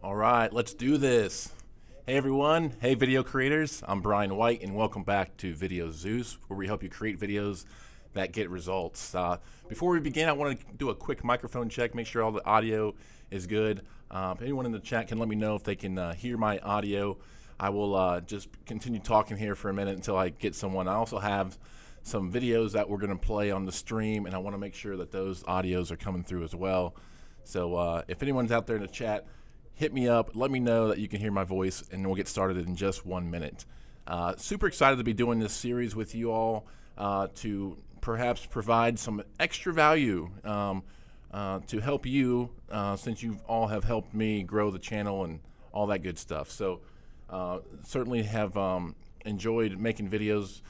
All right, let's do this. Hey everyone, hey video creators, I'm Brian White and welcome back to Video Zeus, where we help you create videos that get results. Before we begin, I want to do a quick microphone check, make sure all the audio is good. If anyone in the chat can let me know if they can hear my audio, I will just continue talking here for a minute until I get someone. I also have some videos that we're going to play on the stream, and I want to make sure that those audios are coming through as well. So if anyone's out there in the chat, hit me up, let me know that you can hear my voice, and we'll get started in just 1 minute. Super excited to be doing this series with you all to perhaps provide some extra value to help you since you all have helped me grow the channel and all that good stuff. So certainly have enjoyed making videos,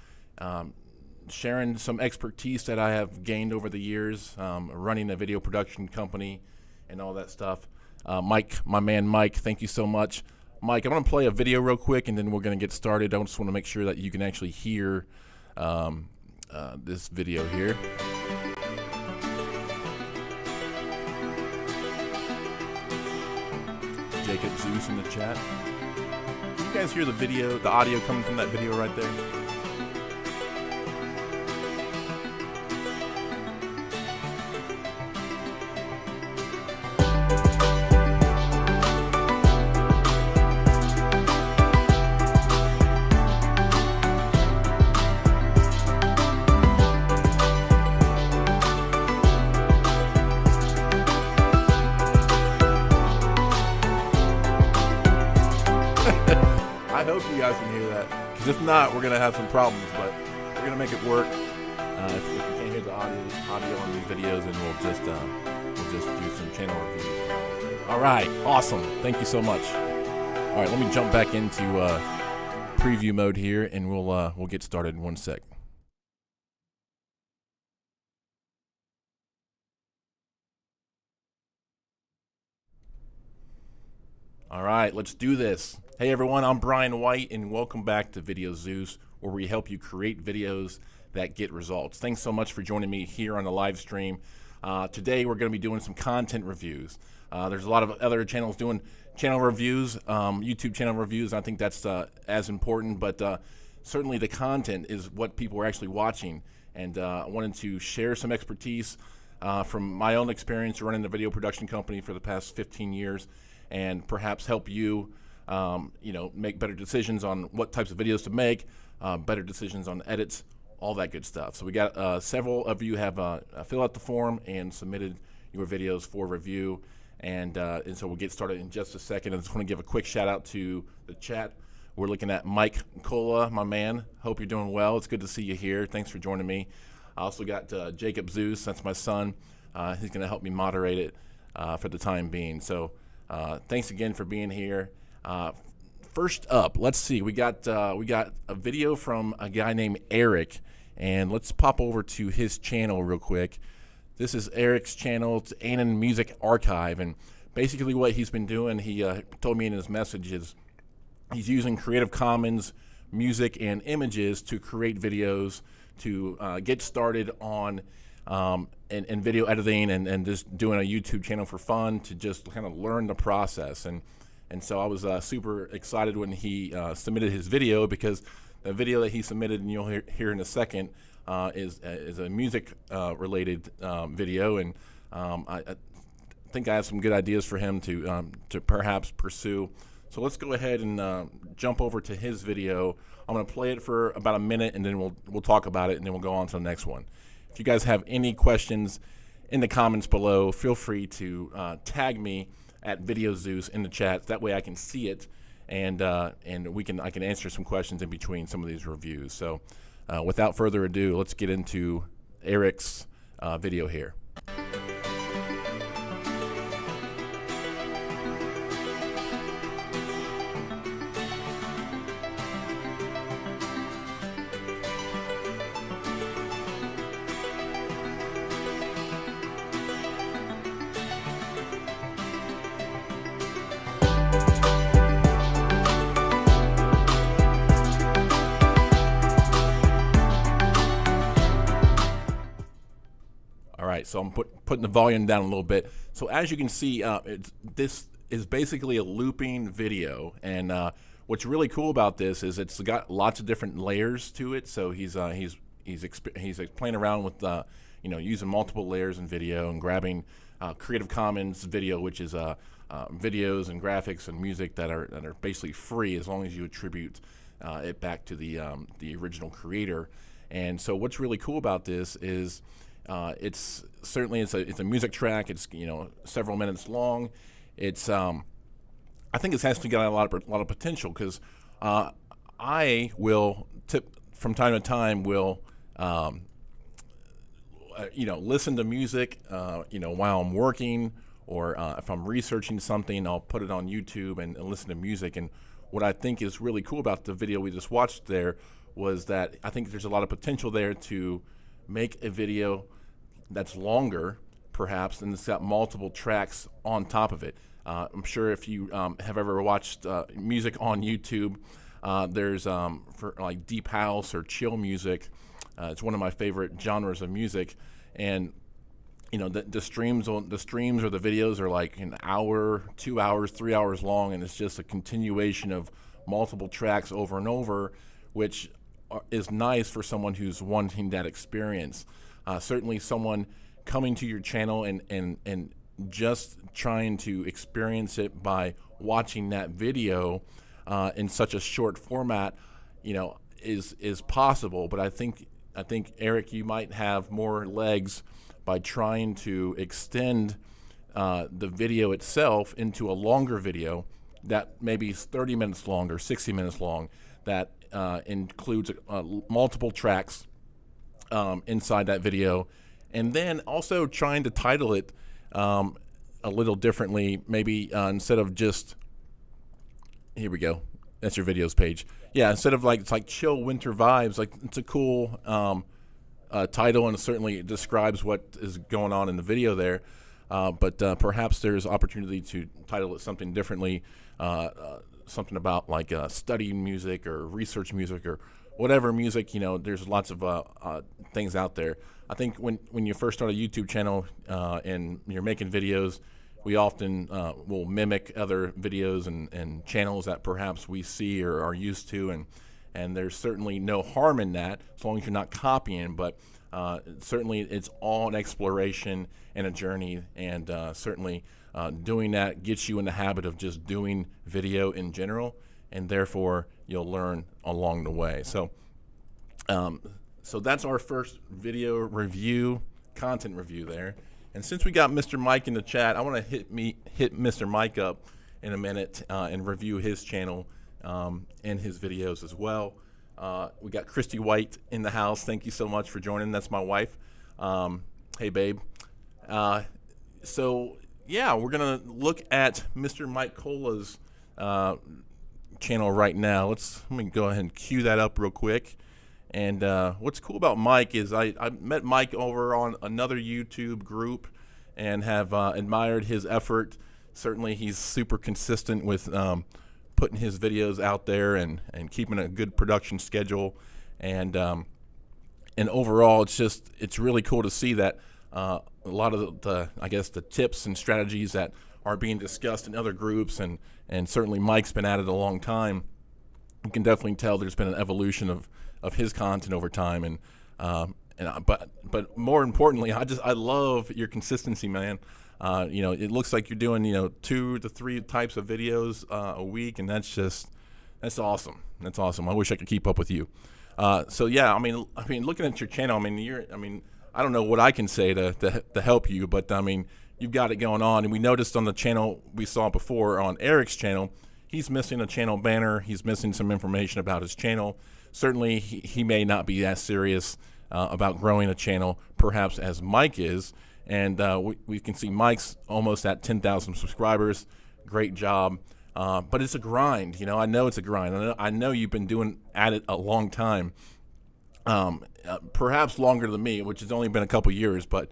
sharing some expertise that I have gained over the years, running a video production company and all that stuff. Mike, my man Mike, thank you so much. Mike, I'm going to play a video real quick and then we're going to get started. I just want to make sure that you can actually hear this video here. Jacob Zeus in the chat. Can you guys hear the video, the audio coming from that video right there? I hope you guys can hear that, because if not, we're going to have some problems, but we're going to make it work. If you can't hear the audio on these videos, then we'll just do some channel reviews. All right, awesome. Thank you so much. All right, let me jump back into preview mode here, and we'll get started in 1 sec. All right, let's do this. Hey everyone, I'm Brian White and welcome back to Video Zeus, where we help you create videos that get results. Thanks so much for joining me here on the live stream. Today we're going to be doing some content reviews. There's a lot of other channels doing channel reviews, YouTube channel reviews. I think that's as important, but certainly the content is what people are actually watching. And I wanted to share some expertise from my own experience running a video production company for the past 15 years. And perhaps help you, make better decisions on what types of videos to make, better decisions on edits, all that good stuff. So we got several of you have filled out the form and submitted your videos for review, and so we'll get started in just a second. I just want to give a quick shout out to the chat. We're looking at Mike Cola, my man. Hope you're doing well. It's good to see you here. Thanks for joining me. I also got Jacob Zeus. That's my son. He's going to help me moderate it for the time being. So. Thanks again for being here. First up, let's see. We got a video from a guy named Eric, and let's pop over to his channel real quick. This is Eric's channel. It's Anon Music Archive, and basically what he's been doing, he told me in his message, is he's using Creative Commons music and images to create videos to get started on and video editing and just doing a YouTube channel for fun, to just kind of learn the process. And so I was super excited when he submitted his video, because the video that he submitted, and you'll hear in a second, is a music related video, and I think I have some good ideas for him to perhaps pursue. So let's go ahead and jump over to his video. I'm going to play it for about a minute, and then we'll talk about it, and then we'll go on to the next one. If you guys have any questions in the comments below, feel free to tag me at Video Zeus in the chat. That way I can see it, and I can answer some questions in between some of these reviews. So without further ado, let's get into Eric's video here. So I'm putting the volume down a little bit. So as you can see, this is basically a looping video, and what's really cool about this is it's got lots of different layers to it. So he's playing around with using multiple layers in video and grabbing Creative Commons video, which is videos and graphics and music that are basically free as long as you attribute it back to the original creator. And so what's really cool about this is it's a music track. It's several minutes long. It's I think it's actually got a lot of potential, because I will from time to time listen to music while I'm working, or if I'm researching something, I'll put it on YouTube and listen to music. And what I think is really cool about the video we just watched there was that I think there's a lot of potential there to make a video that's longer, perhaps, and it's got multiple tracks on top of it. I'm sure if you have ever watched music on YouTube, there's for like deep house or chill music. It's one of my favorite genres of music, and the streams or the videos are like an hour, 2 hours, 3 hours long, and it's just a continuation of multiple tracks over and over, which is nice for someone who's wanting that experience. Certainly someone coming to your channel and just trying to experience it by watching that video in such a short format, is possible. But I think Eric, you might have more legs by trying to extend the video itself into a longer video that maybe is 30 minutes long or 60 minutes long, that includes multiple tracks inside that video, and then also trying to title it a little differently. Maybe instead of just, here we go, that's your videos page. Yeah, instead of it's like chill winter vibes, like it's a cool title, and certainly it describes what is going on in the video there. But perhaps there's opportunity to title it something differently, something about like study music or research music or whatever music. There's lots of things out there. I think when you first start a YouTube channel and you're making videos, we often will mimic other videos and channels that perhaps we see or are used to, and there's certainly no harm in that as long as you're not copying. But certainly it's all an exploration and a journey, and certainly doing that gets you in the habit of just doing video in general, and therefore you'll learn along the way. So that's our first video review, content review there. And since we got Mr. Mike in the chat, I want to hit Mr. Mike up in a minute and review his channel and his videos as well. We got Christy White in the house. Thank you so much for joining. That's my wife. Hey, babe. So yeah, we're gonna look at Mr. Mike Cola's channel right now. Let me go ahead and cue that up real quick. And what's cool about Mike is I met Mike over on another YouTube group and have admired his effort. Certainly he's super consistent with putting his videos out there and keeping a good production schedule. And overall, it's really cool to see that a lot of the tips and strategies that are being discussed in other groups, and certainly Mike's been at it a long time. You can definitely tell there's been an evolution of his content over time, but more importantly, I love your consistency, man. It looks like you're doing 2 to 3 types of videos a week, and that's awesome. That's awesome. I wish I could keep up with you. So yeah, I mean, looking at your channel, I don't know what I can say to help you, but you've got it going on. And we noticed on the channel we saw before on Eric's channel, he's missing a channel banner. He's missing some information about his channel. Certainly, he may not be as serious about growing a channel, perhaps, as Mike is. And we can see Mike's almost at 10,000 subscribers. Great job. But it's a grind. I know it's a grind. I know you've been doing at it a long time, perhaps longer than me, which has only been a couple years. But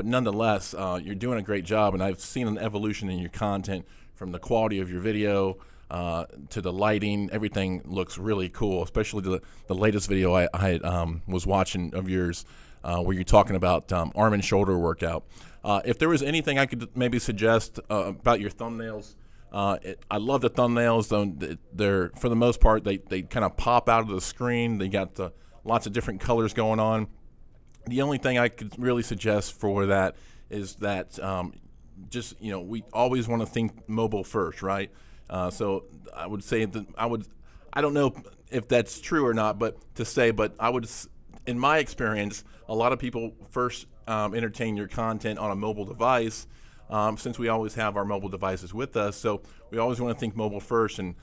nonetheless, you're doing a great job. And I've seen an evolution in your content, from the quality of your video to the lighting. Everything looks really cool, especially the latest video I was watching of yours, where you're talking about arm and shoulder workout. If there was anything I could maybe suggest about your thumbnails, I love the thumbnails. They're, for the most part, they kind of pop out of the screen. They got lots of different colors going on. The only thing I could really suggest for that is that just, we always want to think mobile first, right? So I would say that I don't know if that's true or not, but I would, in my experience, a lot of people first entertain your content on a mobile device, since we always have our mobile devices with us. So we always want to think mobile first. And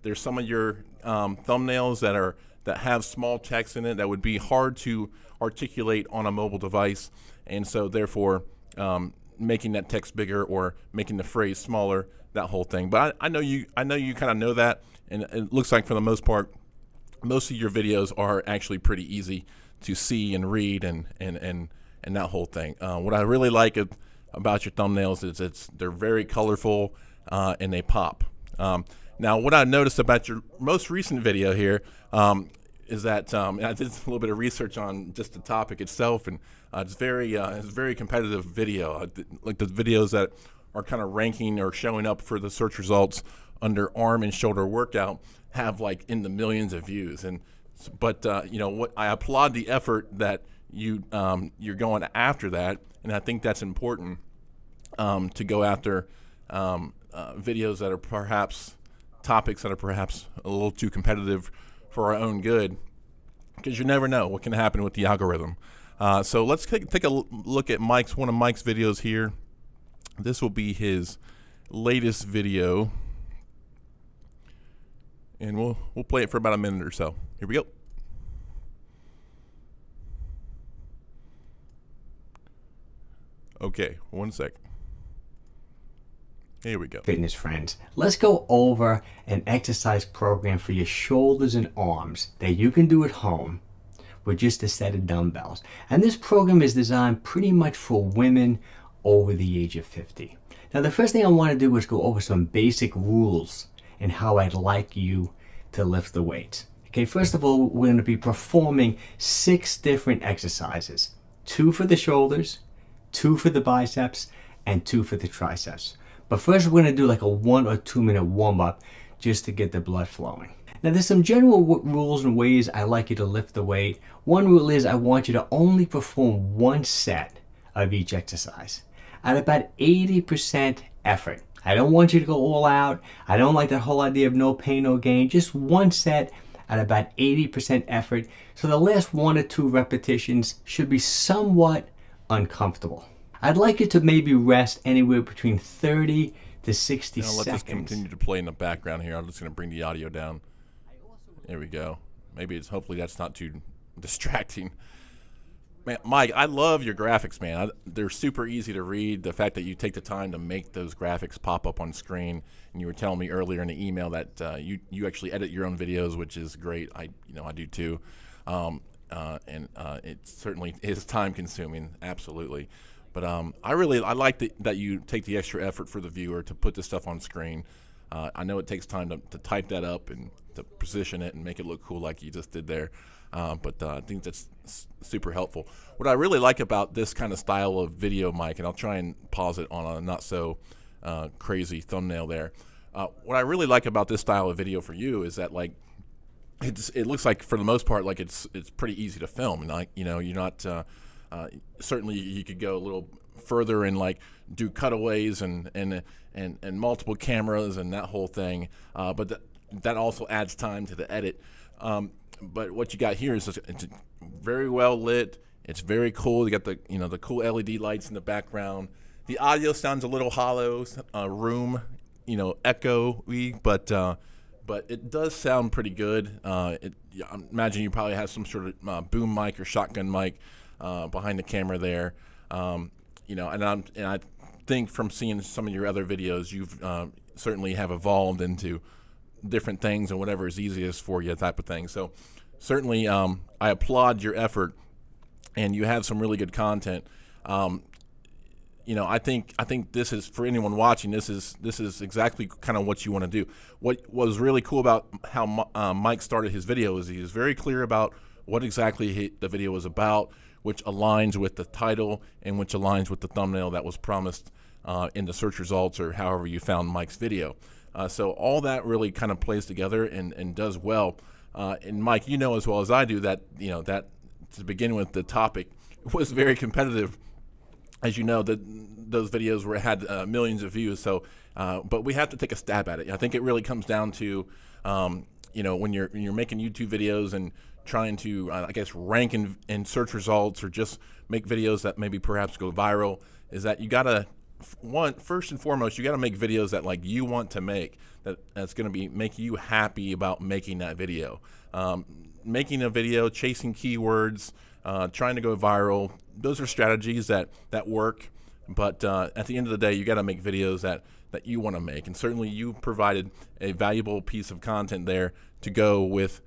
there's some of your thumbnails that have small text in it that would be hard to articulate on a mobile device, and so therefore making that text bigger or making the phrase smaller, that whole thing. But I know you kind of know that, and it looks like for the most part, most of your videos are actually pretty easy to see and read and that whole thing. What I really like about your thumbnails is they're very colorful and they pop. Now, what I noticed about your most recent video here is that I did a little bit of research on just the topic itself, and it's very competitive video. Like the videos that are kind of ranking or showing up for the search results under arm and shoulder workout have like in the millions of views. But what I applaud the effort that you're going after that, and I think that's important to go after videos that are perhaps topics that are perhaps a little too competitive for our own good, because you never know what can happen with the algorithm. So let's take a look at one of Mike's videos here. This will be his latest video, and we'll play it for about a minute or so. Here we go. Okay, 1 sec. Here we go. Fitness friends, let's go over an exercise program for your shoulders and arms that you can do at home with just a set of dumbbells. And this program is designed pretty much for women over the age of 50. Now, the first thing I want to do is go over some basic rules and how I'd like you to lift the weights. Okay, first of all, we're going to be performing 6 different exercises. 2 for the shoulders, 2 for the biceps, and 2 for the triceps. But first we're going to do like a 1 or 2 minute warm up just to get the blood flowing. Now, there's some general rules and ways I like you to lift the weight. One rule is I want you to only perform 1 set of each exercise at about 80% effort. I don't want you to go all out. I don't like that whole idea of no pain, no gain. Just 1 set at about 80% effort. So the last 1 or 2 repetitions should be somewhat uncomfortable. I'd like you to maybe rest anywhere between 30 to 60 seconds. Let this continue to play in the background here. I'm just going to bring the audio down. There we go. Hopefully that's not too distracting. Man, Mike, I love your graphics, man. They're super easy to read. The fact that you take the time to make those graphics pop up on screen, and you were telling me earlier in the email that you actually edit your own videos, which is great. I do too, and it certainly is time consuming, absolutely. But I like that you take the extra effort for the viewer to put this stuff on screen. I know it takes time to type that up and to position it and make it look cool like you just did there. But I think that's super helpful. What I really like about this kind of style of video, Mike, and I'll try and pause it on a not so crazy thumbnail there. What I really like about this style of video for you is that it looks like for the most part like it's pretty easy to film, and you're not certainly you could go a little further and do cutaways and multiple cameras and that whole thing, but that also adds time to the edit. But what you got here is it's very well lit. It's very cool. You got the cool LED lights in the background. The audio sounds a little hollow, room, echo-y, but it does sound pretty good. I imagine you probably have some sort of boom mic or shotgun mic behind the camera there. And I think from seeing some of your other videos, you've certainly have evolved into different things and whatever is easiest for you, type of thing. So certainly I applaud your effort, and you have some really good content. I think this is, for anyone watching, this is exactly kind of what you want to do. What was really cool about how Mike started his video is he was very clear about what exactly the video was about, which aligns with the title and which aligns with the thumbnail that was promised in the search results or however you found Mike's video. So all that really kind of plays together and does well. And Mike, you know as well as I do that, that to begin with, the topic was very competitive. As you know, those videos had millions of views. So, but we have to take a stab at it. I think it really comes down to, when you're making YouTube videos and trying to, I guess, rank in search results or just make videos that maybe perhaps go viral, is that you gotta, first and foremost, you gotta make videos that like you want to make, that's gonna make you happy about making that video. Making a video, chasing keywords, trying to go viral, those are strategies that work, but at the end of the day, you got to make videos that you want to make, and certainly you provided a valuable piece of content there to go with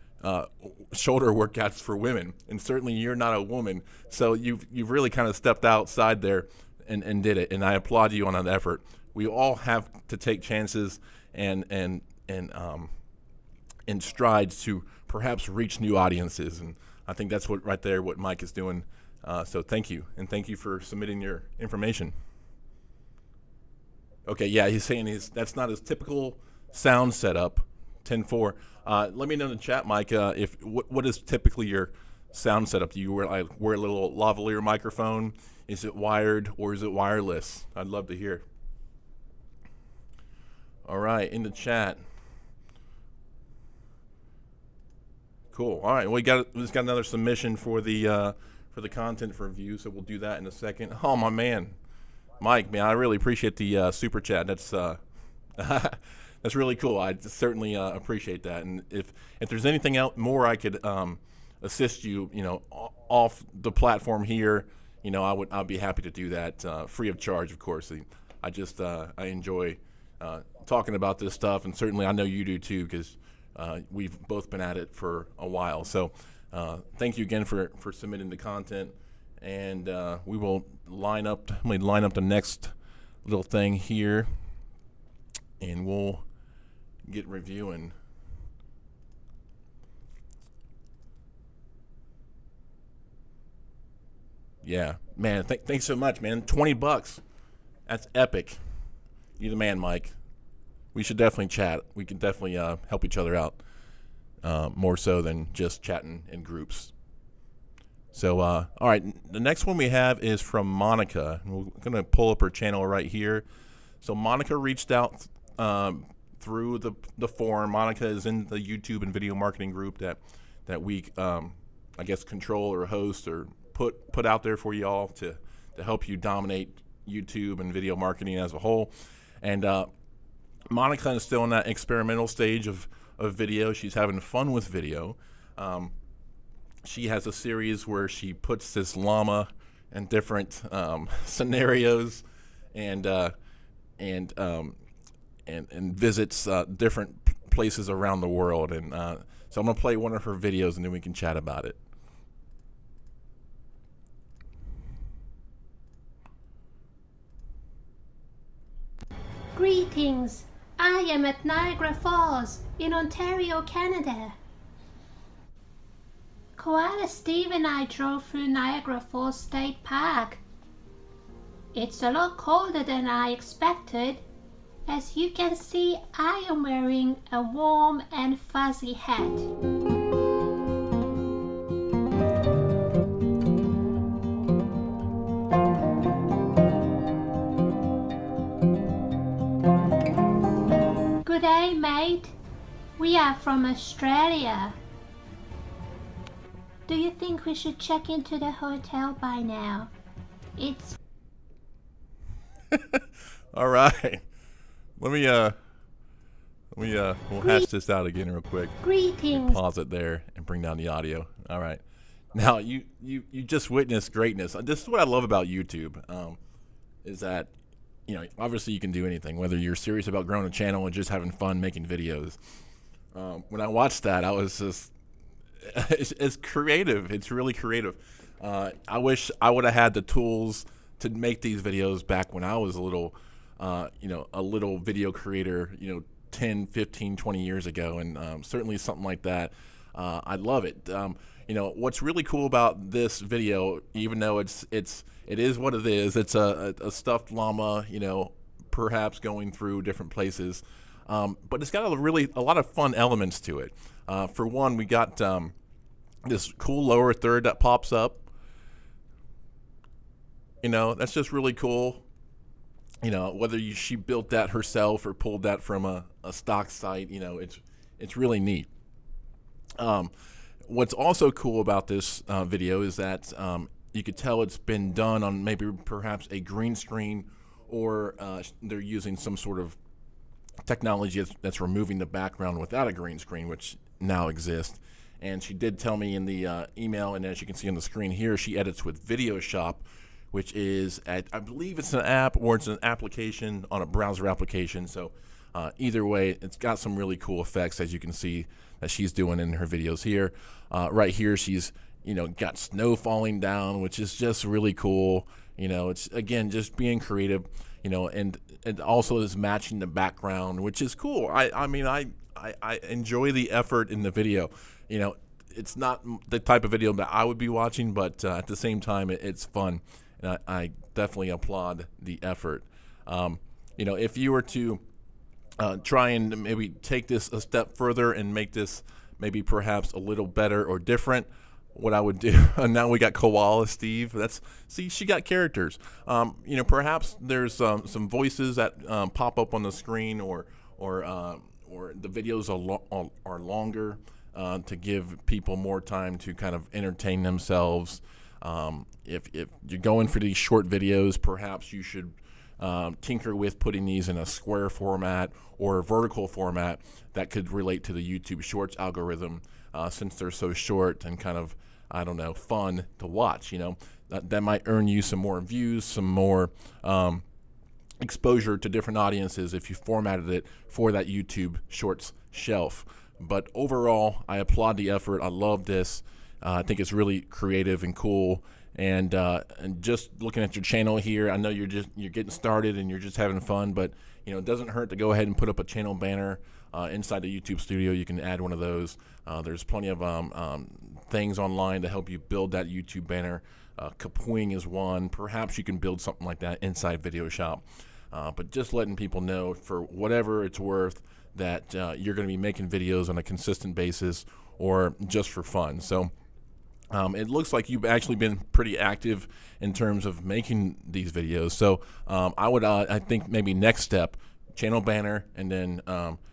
shoulder workouts for women, and certainly you're not a woman, so you've really kind of stepped outside there and did it, and I applaud you on that effort. We all have to take chances and strides to perhaps reach new audiences, and I think that's what Mike is doing. So thank you, and thank you for submitting your information. Okay, yeah, he's saying that's not his typical sound setup, 10.4. Let me know in the chat, Mike, what is typically your sound setup? Do you wear a little lavalier microphone? Is it wired or is it wireless? I'd love to hear. All right, in the chat. Cool. All right, we just got another submission for the content for view, so we'll do that in a second. Oh, my man, Mike, man, I really appreciate the super chat. That's that's really cool. I certainly appreciate that. And if there's anything else more I could assist you, off the platform here, I'd be happy to do that, free of charge, of course. I enjoy talking about this stuff, and certainly I know you do too, because we've both been at it for a while. So thank you again for submitting the content, and we will line up the next little thing here, and we'll get reviewing. Yeah, man, thanks so much, man. $20. That's epic. You're the man, Mike. We should definitely chat. We can definitely help each other out more so than just chatting in groups. So, all right, the next one we have is from Monica. We're going to pull up her channel right here. So Monica reached out through the forum. Monica is in the YouTube and video marketing group that we, I guess, control or host or put out there for y'all to help you dominate YouTube and video marketing as a whole. And Monica is still in that experimental stage of video. She's having fun with video. She has a series where she puts this llama in different scenarios and visits different places around the world. And so I'm gonna play one of her videos and then we can chat about it. Greetings! I am at Niagara Falls in Ontario, Canada. Koala Steve and I drove through Niagara Falls State Park. It's a lot colder than I expected. As you can see, I am wearing a warm and fuzzy hat. Good day, mate. We are from Australia. Do you think we should check into the hotel by now? It's... All right. We'll hash this out again real quick. Greetings. Pause it there and bring down the audio. All right. Now you just witnessed greatness. This is what I love about YouTube, is that obviously you can do anything, whether you're serious about growing a channel or just having fun making videos. When I watched that, I was just it's creative. It's really creative. I wish I would have had the tools to make these videos back when I was a little video creator, 10, 15, 20 years ago. And certainly something like that. I love it. you know, what's really cool about this video, even though it is what it is, it's a stuffed llama, you know, perhaps going through different places, but it's got a lot of fun elements to it. For one, we got this cool lower third that pops up. You know, that's just really cool. You know, whether she built that herself or pulled that from a stock site, you know, it's really neat. What's also cool about this video is that you could tell it's been done on maybe perhaps a green screen, or they're using some sort of technology that's removing the background without a green screen, which now exists. And she did tell me in the email, and as you can see on the screen here, she edits with Video Shop, which is, I believe it's an app, or it's an application on a browser application. So either way, it's got some really cool effects, as you can see that she's doing in her videos here. Right here, she's, you know, got snow falling down, which is just really cool. You know, it's, again, just being creative, you know, and also is matching the background, which is cool. I mean, I enjoy the effort in the video. You know, it's not the type of video that I would be watching, but at the same time, it's fun. And I definitely applaud the effort. You know, if you were to try and maybe take this a step further and make this maybe perhaps a little better or different, what I would do, now we got Koala Steve. See, she got characters. You know, perhaps there's some voices that pop up on the screen, or the videos are longer to give people more time to kind of entertain themselves. If you're going for these short videos, perhaps you should tinker with putting these in a square format or a vertical format that could relate to the YouTube Shorts algorithm, since they're so short and kind of, I don't know, fun to watch. You know, that might earn you some more views, some more exposure to different audiences if you formatted it for that YouTube Shorts shelf. But overall, I applaud the effort. I love this. I think it's really creative and cool. And just looking at your channel here, I know you're getting started and you're just having fun, but you know, it doesn't hurt to go ahead and put up a channel banner inside the YouTube Studio. You can add one of those. There's plenty of things online to help you build that YouTube banner. Kapwing is one. Perhaps you can build something like that inside Video Shop. But just letting people know, for whatever it's worth, that you're going to be making videos on a consistent basis or just for fun. So it looks like you've actually been pretty active in terms of making these videos. So I think maybe next step, channel banner, and then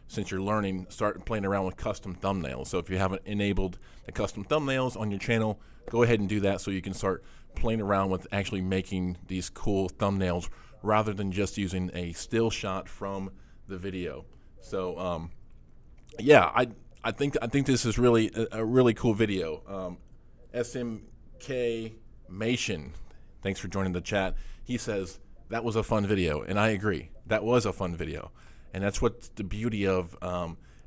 since you're learning, start playing around with custom thumbnails. So if you haven't enabled the custom thumbnails on your channel, go ahead and do that so you can start playing around with actually making these cool thumbnails rather than just using a still shot from the video. So yeah, I think this is really a really cool video. SMK Mason, thanks for joining the chat. He says that was a fun video, and I agree. That was a fun video, and that's what the beauty of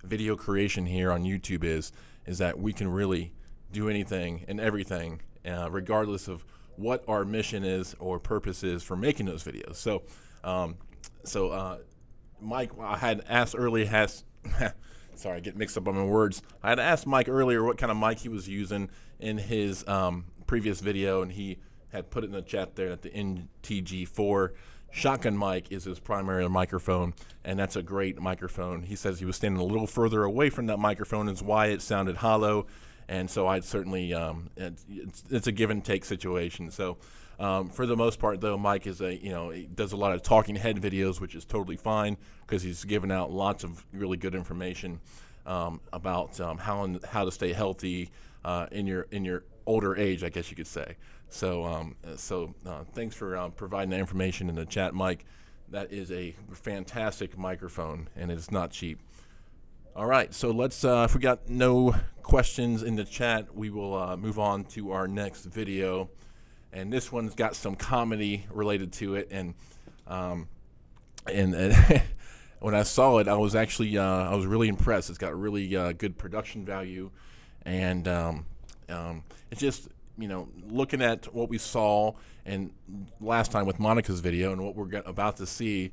video creation here on YouTube is that we can really do anything and everything, regardless of what our mission is or purpose is for making those videos. So, Mike, I had asked earlier, sorry, I get mixed up on my words. I had asked Mike earlier what kind of mic he was using in his previous video, and he had put it in the chat there that the NTG4 shotgun mic is his primary microphone, and that's a great microphone. He says he was standing a little further away from that microphone, is why it sounded hollow, and so I'd certainly, it's a give and take situation. So for the most part, though, Mike is he does a lot of talking head videos, which is totally fine because he's giving out lots of really good information about how to stay healthy in your older age, I guess you could say. So thanks for providing that information in the chat, Mike. That is a fantastic microphone, and it's not cheap. All right, so let's, if we got no questions in the chat, we will move on to our next video. And this one's got some comedy related to it, and when I saw it, I was actually I was really impressed. It's got really good production value, and it's just, looking at what we saw and last time with Monica's video and what we're about to see,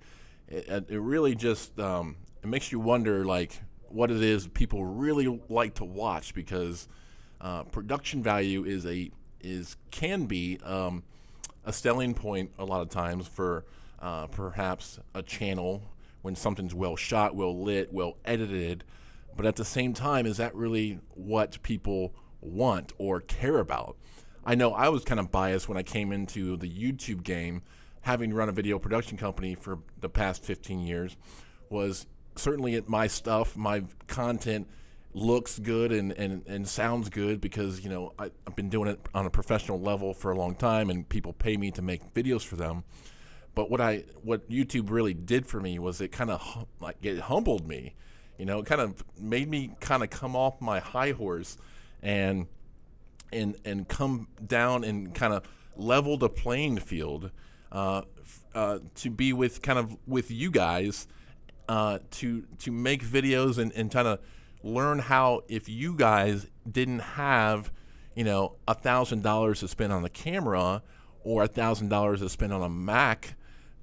it really just it makes you wonder, like, what it is people really like to watch, because production value can be a selling point a lot of times for perhaps a channel when something's well shot, well lit, well edited. But at the same time, is that really what people want or care about? I know I was kind of biased when I came into the YouTube game, having run a video production company for the past 15 years, was certainly my stuff, my content looks good and sounds good because, you know, I've been doing it on a professional level for a long time and people pay me to make videos for them. But what YouTube really did for me was it kind of it humbled me. You know, it kind of made me kind of come off my high horse and come down and kind of level the playing field to be with you guys to make videos and kind of learn how, if you guys didn't have, you know, $1,000 to spend on a camera or $1,000 to spend on a Mac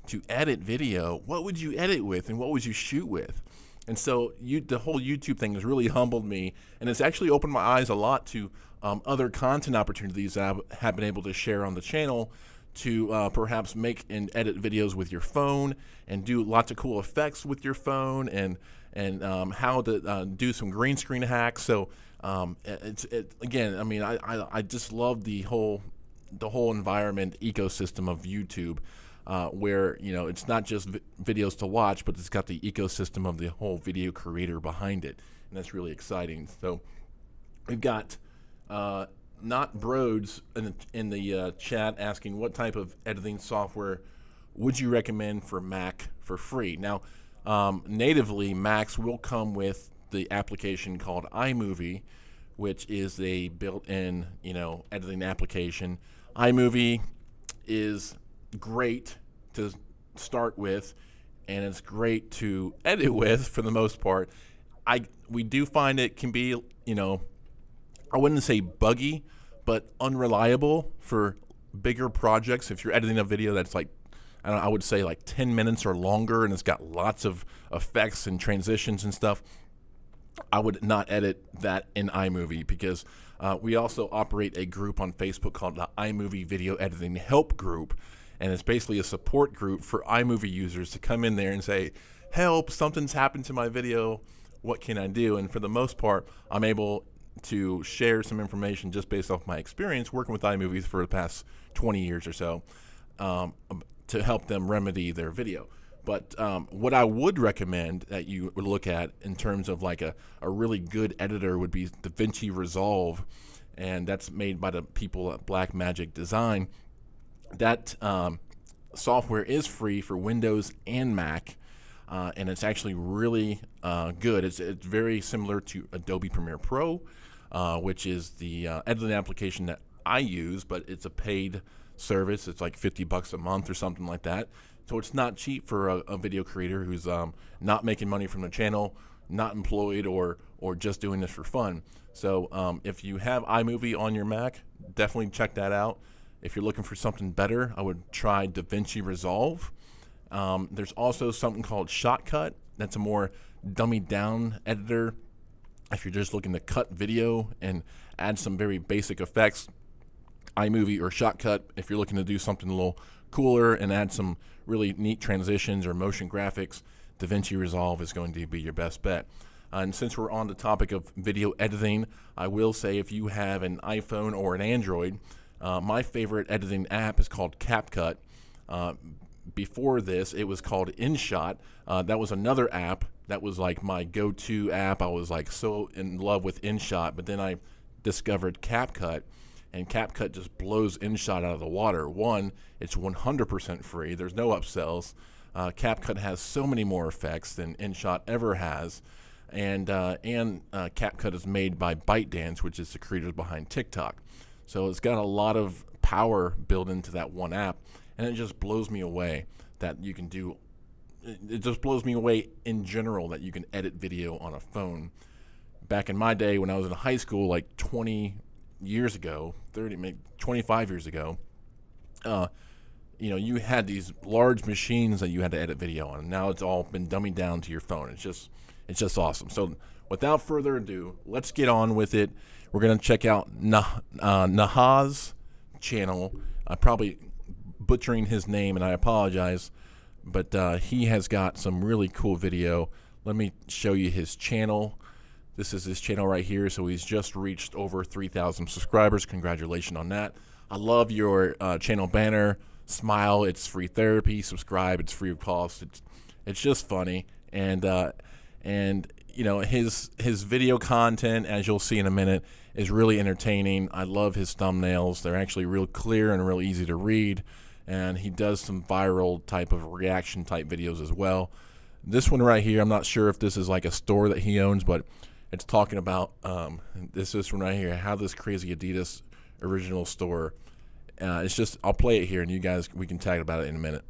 to edit video, what would you edit with and what would you shoot with? And so the whole YouTube thing has really humbled me, and it's actually opened my eyes a lot to other content opportunities that I have been able to share on the channel, to perhaps make and edit videos with your phone and do lots of cool effects with your phone, and how to do some green screen hacks. So again, I mean, I just love the whole environment ecosystem of YouTube. Where, you know, it's not just videos to watch, but it's got the ecosystem of the whole video creator behind it, and that's really exciting. So we've got Not Broads in the chat asking, what type of editing software would you recommend for Mac for free? Now, natively, Macs will come with the application called iMovie, which is a built-in, you know, editing application. iMovie is great to start with, and it's great to edit with for the most part. We do find it can be, you know, I wouldn't say buggy, but unreliable for bigger projects. If you're editing a video that's like, I would say like 10 minutes or longer, and it's got lots of effects and transitions and stuff, I would not edit that in iMovie, because we also operate a group on Facebook called the iMovie Video Editing Help Group. And it's basically a support group for iMovie users to come in there and say, help, something's happened to my video, what can I do? And for the most part, I'm able to share some information just based off my experience working with iMovies for the past 20 years or so, to help them remedy their video. But what I would recommend that you would look at in terms of like a really good editor would be DaVinci Resolve, and that's made by the people at Blackmagic Design. That software is free for Windows and Mac, and it's actually really good. It's very similar to Adobe Premiere Pro, which is the editing application that I use, but it's a paid service. It's like $50 a month or something like that. So it's not cheap for a video creator who's not making money from the channel, not employed, or just doing this for fun. So if you have iMovie on your Mac, definitely check that out. If you're looking for something better, I would try DaVinci Resolve. There's also something called Shotcut. That's a more dummied down editor. If you're just looking to cut video and add some very basic effects, iMovie or Shotcut. If you're looking to do something a little cooler and add some really neat transitions or motion graphics, DaVinci Resolve is going to be your best bet. And since we're on the topic of video editing, I will say if you have an iPhone or an Android, my favorite editing app is called CapCut. Before this, it was called InShot. That was another app that was like my go-to app. I was like so in love with InShot, but then I discovered CapCut, and CapCut just blows InShot out of the water. One, it's 100% free. There's no upsells. CapCut has so many more effects than InShot ever has, and CapCut is made by ByteDance, which is the creators behind TikTok. So it's got a lot of power built into that one app, and it just blows me away that you can do. It just blows me away in general that you can edit video on a phone. Back in my day when I was in high school, like 20 years ago, 30, maybe 25 years ago, you had these large machines that you had to edit video on. Now it's all been dummied down to your phone. It's just awesome. So without further ado, let's get on with it. We're going to check out Nahas' channel. I'm probably butchering his name, and I apologize, but he has got some really cool video. Let me show you his channel. This is his channel right here. So he's just reached over 3,000 subscribers. Congratulations on that. I love your channel banner. Smile, it's free therapy. Subscribe, it's free of cost. It's just funny, and you know, his video content, as you'll see in a minute, is really entertaining. I love his thumbnails. They're actually real clear and real easy to read, and he does some viral type of reaction type videos as well. This one right here, I'm not sure if this is like a store that he owns, but it's talking about this one right here, how this crazy Adidas original store. It's just, I'll play it here, and you guys, we can tag about it in a minute.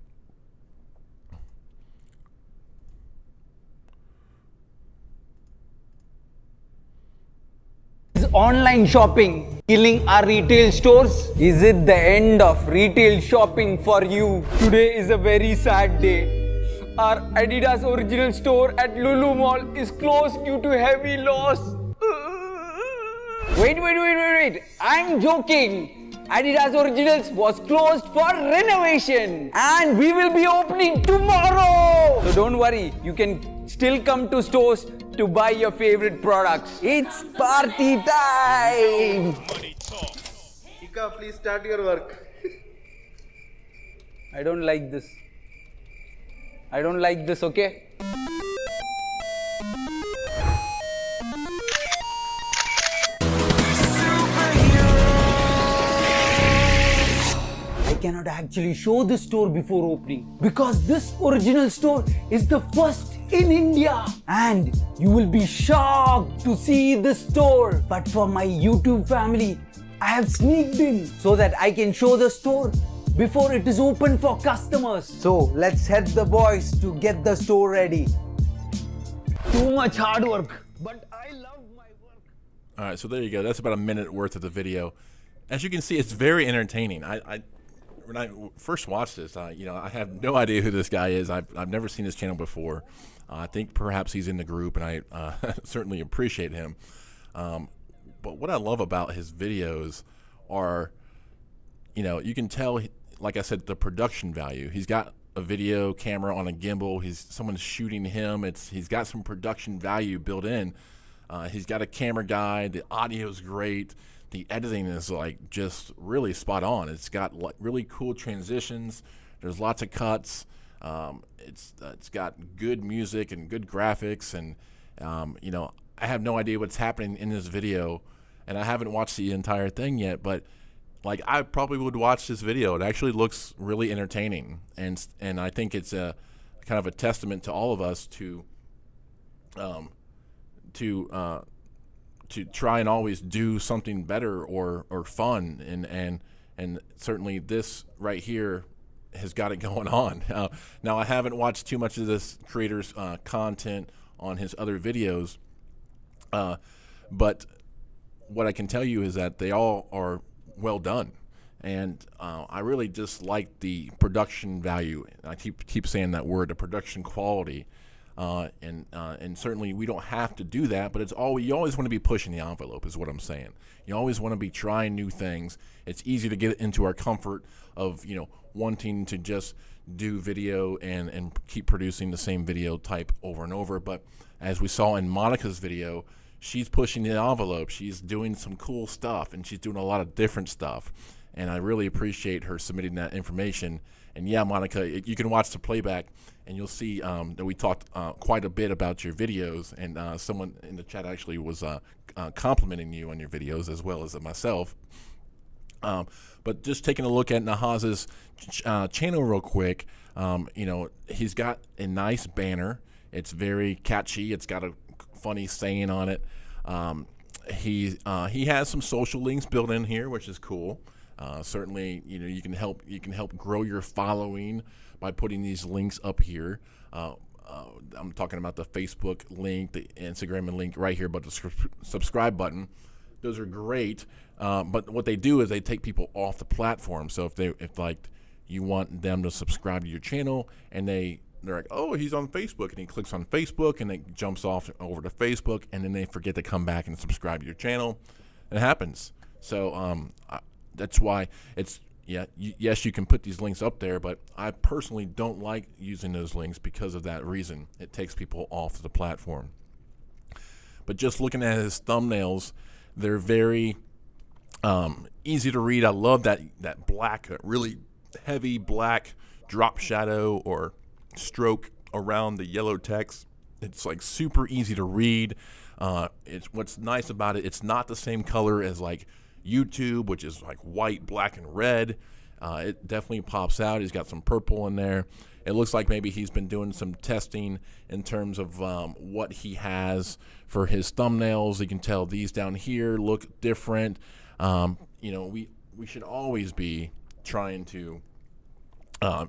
Is online shopping killing our retail stores? Is it the end of retail shopping for you? Today is a very sad day. Our Adidas original store at Lulu Mall is closed due to heavy loss. Wait. I'm joking. Adidas Originals was closed for renovation and we will be opening tomorrow. So don't worry, you can still come to stores to buy your favorite products. It's party time. Ika, please start your work. I don't like this. Okay? I cannot actually show the store before opening because this original store is the first in India and you will be shocked to see the store. But for my YouTube family, I have sneaked in so that I can show the store before it is open for customers. So let's head the boys to get the store ready. Too much hard work, but I love my work. All right, so there you go. That's about a minute worth of the video. As you can see, it's very entertaining. When I first watched this, you know, I have no idea who this guy is. I've never seen his channel before. I think perhaps he's in the group, and I certainly appreciate him. But what I love about his videos are, you know, you can tell, like I said, the production value. He's got a video camera on a gimbal. Someone's shooting him. He's got some production value built in. He's got a camera guy. The audio's great. The editing is like just really spot on. It's got like really cool transitions. There's lots of cuts. It's got good music and good graphics, and you know, I have no idea what's happening in this video, and I haven't watched the entire thing yet, but like I probably would watch this video. It actually looks really entertaining, and I think it's a kind of a testament to all of us to try and always do something better or fun, and certainly this right here has got it going on. Now I haven't watched too much of this creator's content on his other videos, but what I can tell you is that they all are well done, and I really just like the production value. I keep saying that word, the production quality. And certainly we don't have to do that, but you always want to be pushing the envelope is what I'm saying. You always want to be trying new things. It's easy to get into our comfort of, you know, wanting to just do video and keep producing the same video type over and over. But as we saw in Monica's video, she's pushing the envelope. She's doing some cool stuff, and she's doing a lot of different stuff. And I really appreciate her submitting that information. And yeah, Monica, you can watch the playback, and you'll see that we talked quite a bit about your videos, and someone in the chat actually was complimenting you on your videos as well as myself. But just taking a look at Nahas's channel real quick, you know, he's got a nice banner. It's very catchy. It's got a funny saying on it. He has some social links built in here, which is cool. Certainly, you know, you can help grow your following by putting these links up here. I'm talking about the Facebook link, the Instagram link right here, but the subscribe button. Those are great, but what they do is they take people off the platform. So if like you want them to subscribe to your channel and they they're like, oh, he's on Facebook, and he clicks on Facebook, and it jumps off over to Facebook, and then they forget to come back and subscribe to your channel. It happens. So that's why it's, yes, you can put these links up there, but I personally don't like using those links because of that reason. It takes people off the platform. But just looking at his thumbnails, they're very easy to read. I love that black, really heavy black drop shadow or stroke around the yellow text. It's like super easy to read. It's what's nice about it. It's not the same color as like YouTube, which is like white, black, and red. It definitely pops out. He's got some purple in there. It looks like maybe he's been doing some testing in terms of what he has for his thumbnails. You can tell these down here look different. You know, we should always be trying to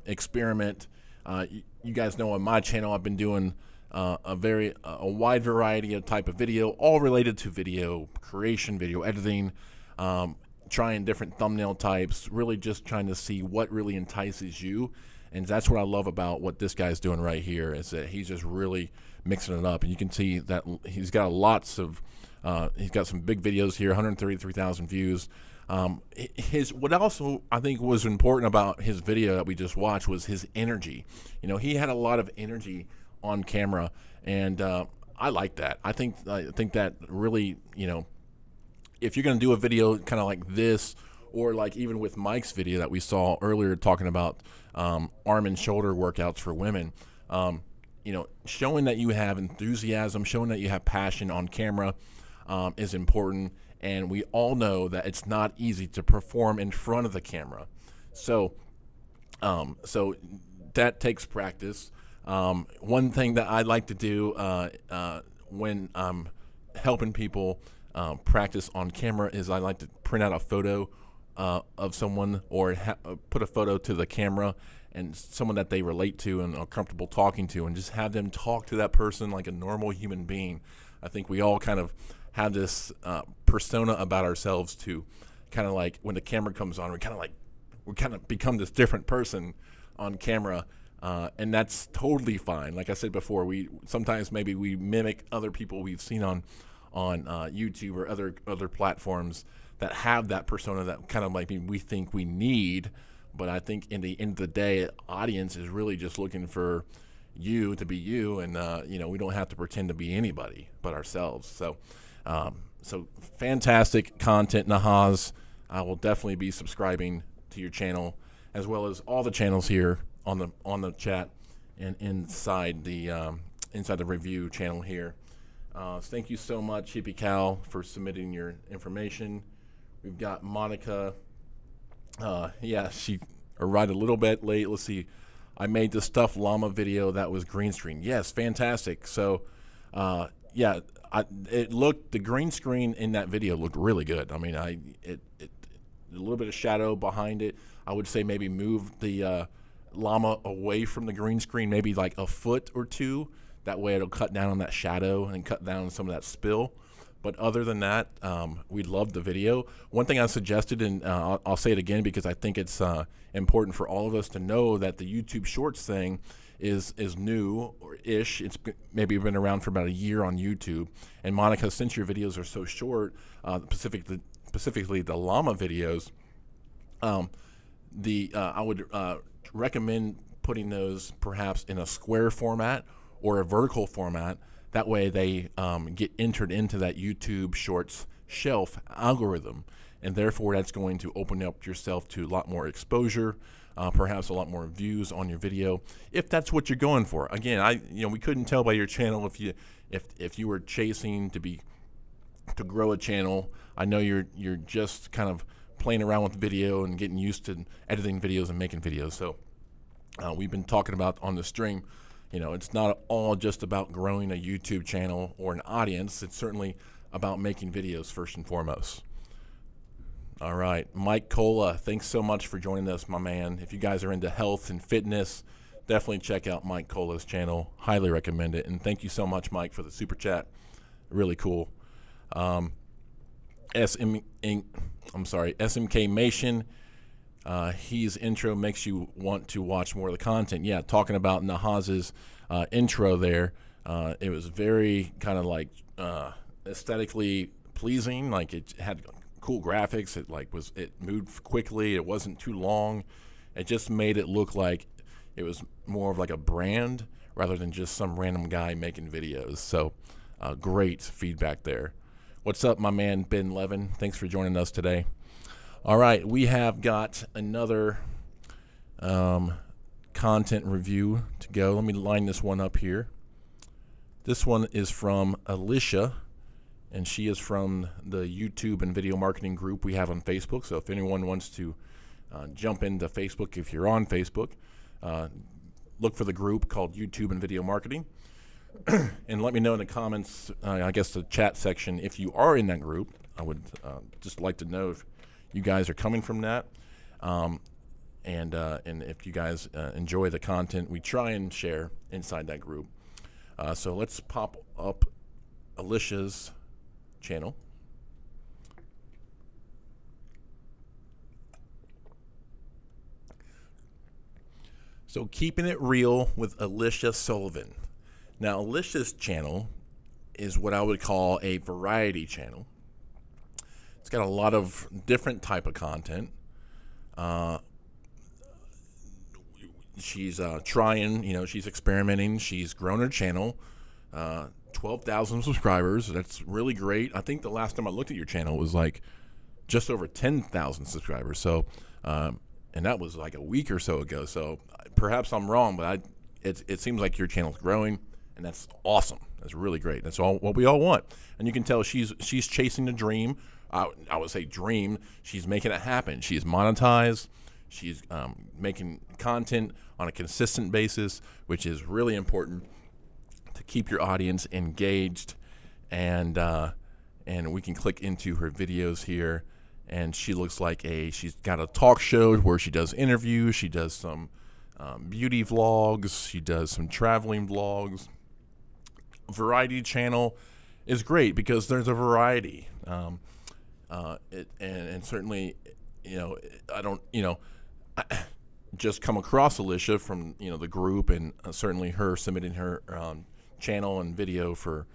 experiment. You guys know on my channel I've been doing a wide variety of type of video, all related to video creation, video editing, trying different thumbnail types, really just trying to see what really entices you. And that's what I love about what this guy's doing right here, is that he's just really mixing it up. And you can see that he's got he's got some big videos here, 133,000 views. What also I think was important about his video that we just watched was his energy. You know, he had a lot of energy on camera, and I like that. I think that really, you know, if you're going to do a video kind of like this, or like even with Mike's video that we saw earlier talking about arm and shoulder workouts for women, you know, showing that you have enthusiasm, showing that you have passion on camera is important. And we all know that it's not easy to perform in front of the camera. So that takes practice. One thing that I like to do when I'm helping people practice on camera is I like to print out a photo of someone, or put a photo to the camera and someone that they relate to and are comfortable talking to, and just have them talk to that person like a normal human being. I think we all kind of have this persona about ourselves to kind of like when the camera comes on, we kind of become this different person on camera, and that's totally fine. Like I said before, sometimes maybe we mimic other people we've seen on YouTube or other platforms that have that persona that kind of like we think we need. But I think in the end of the day, audience is really just looking for you to be you, and you know, we don't have to pretend to be anybody but ourselves. So fantastic content, Nahas. I will definitely be subscribing to your channel, as well as all the channels here on the chat and inside the review channel here. Thank you so much, Hippie Cow, for submitting your information. We've got Monica. Yeah, she arrived a little bit late. Let's see. I made the stuffed llama video that was green screen. Yes, fantastic. So, yeah, the green screen in that video looked really good. I mean, a little bit of shadow behind it. I would say maybe move the llama away from the green screen, maybe like a foot or two. That way it'll cut down on that shadow and cut down on some of that spill. But other than that, we loved the video. One thing I suggested, and I'll say it again because I think it's important for all of us to know, that the YouTube Shorts thing is new or ish. It's maybe been around for about a year on YouTube. And Monica, since your videos are so short, specifically the llama videos, I would recommend putting those perhaps in a square format or a vertical format. That way they get entered into that YouTube Shorts shelf algorithm, and therefore that's going to open up yourself to a lot more exposure, perhaps a lot more views on your video, if that's what you're going for. Again, we couldn't tell by your channel if you were chasing to grow a channel. I know you're just kind of playing around with video and getting used to editing videos and making videos. So we've been talking about on the stream, it's not all just about growing a YouTube channel or an audience. It's certainly about making videos first and foremost. All right, Mike Cola, thanks so much for joining us, my man. If you guys are into health and fitness, definitely check out Mike Cola's channel. Highly recommend it. And thank you so much, Mike, for the super chat. Really cool. SMK Mason, his intro makes you want to watch more of the content. Yeah, talking about Nahas's intro there, it was very kind of like aesthetically pleasing. Like it had cool graphics. It moved quickly. It wasn't too long. It just made it look like it was more of like a brand rather than just some random guy making videos. So great feedback there. What's up, my man Ben Levin? Thanks for joining us today. All right, we have got another content review to go. Let me line this one up here. This one is from Alicia, and she is from the YouTube and video marketing group we have on Facebook. So if anyone wants to jump into Facebook, if you're on Facebook, look for the group called YouTube and Video Marketing. And let me know in the comments, I guess the chat section, if you are in that group. I would just like to know if you guys are coming from that, and if you guys enjoy the content we try and share inside that group. So let's pop up Alicia's channel. So keeping it real with Alicia Sullivan. Now Alicia's channel is what I would call a variety channel. It's got a lot of different type of content. She's trying, she's experimenting. She's grown her channel, 12,000 subscribers. That's really great. I think the last time I looked at your channel was like just over 10,000 subscribers. So, and that was like a week or so ago. So perhaps I'm wrong, but it seems like your channel's growing, and that's awesome. That's really great. That's all what we all want. And you can tell she's chasing a dream. I would say dream. She's making it happen. She's monetized. She's making content on a consistent basis, which is really important to keep your audience engaged. And we can click into her videos here, and she looks like she's got a talk show where she does interviews. She does some beauty vlogs. She does some traveling vlogs. Variety channel is great because there's a variety. And certainly, I don't, I just come across Alicia from, the group, and certainly her submitting her channel and video for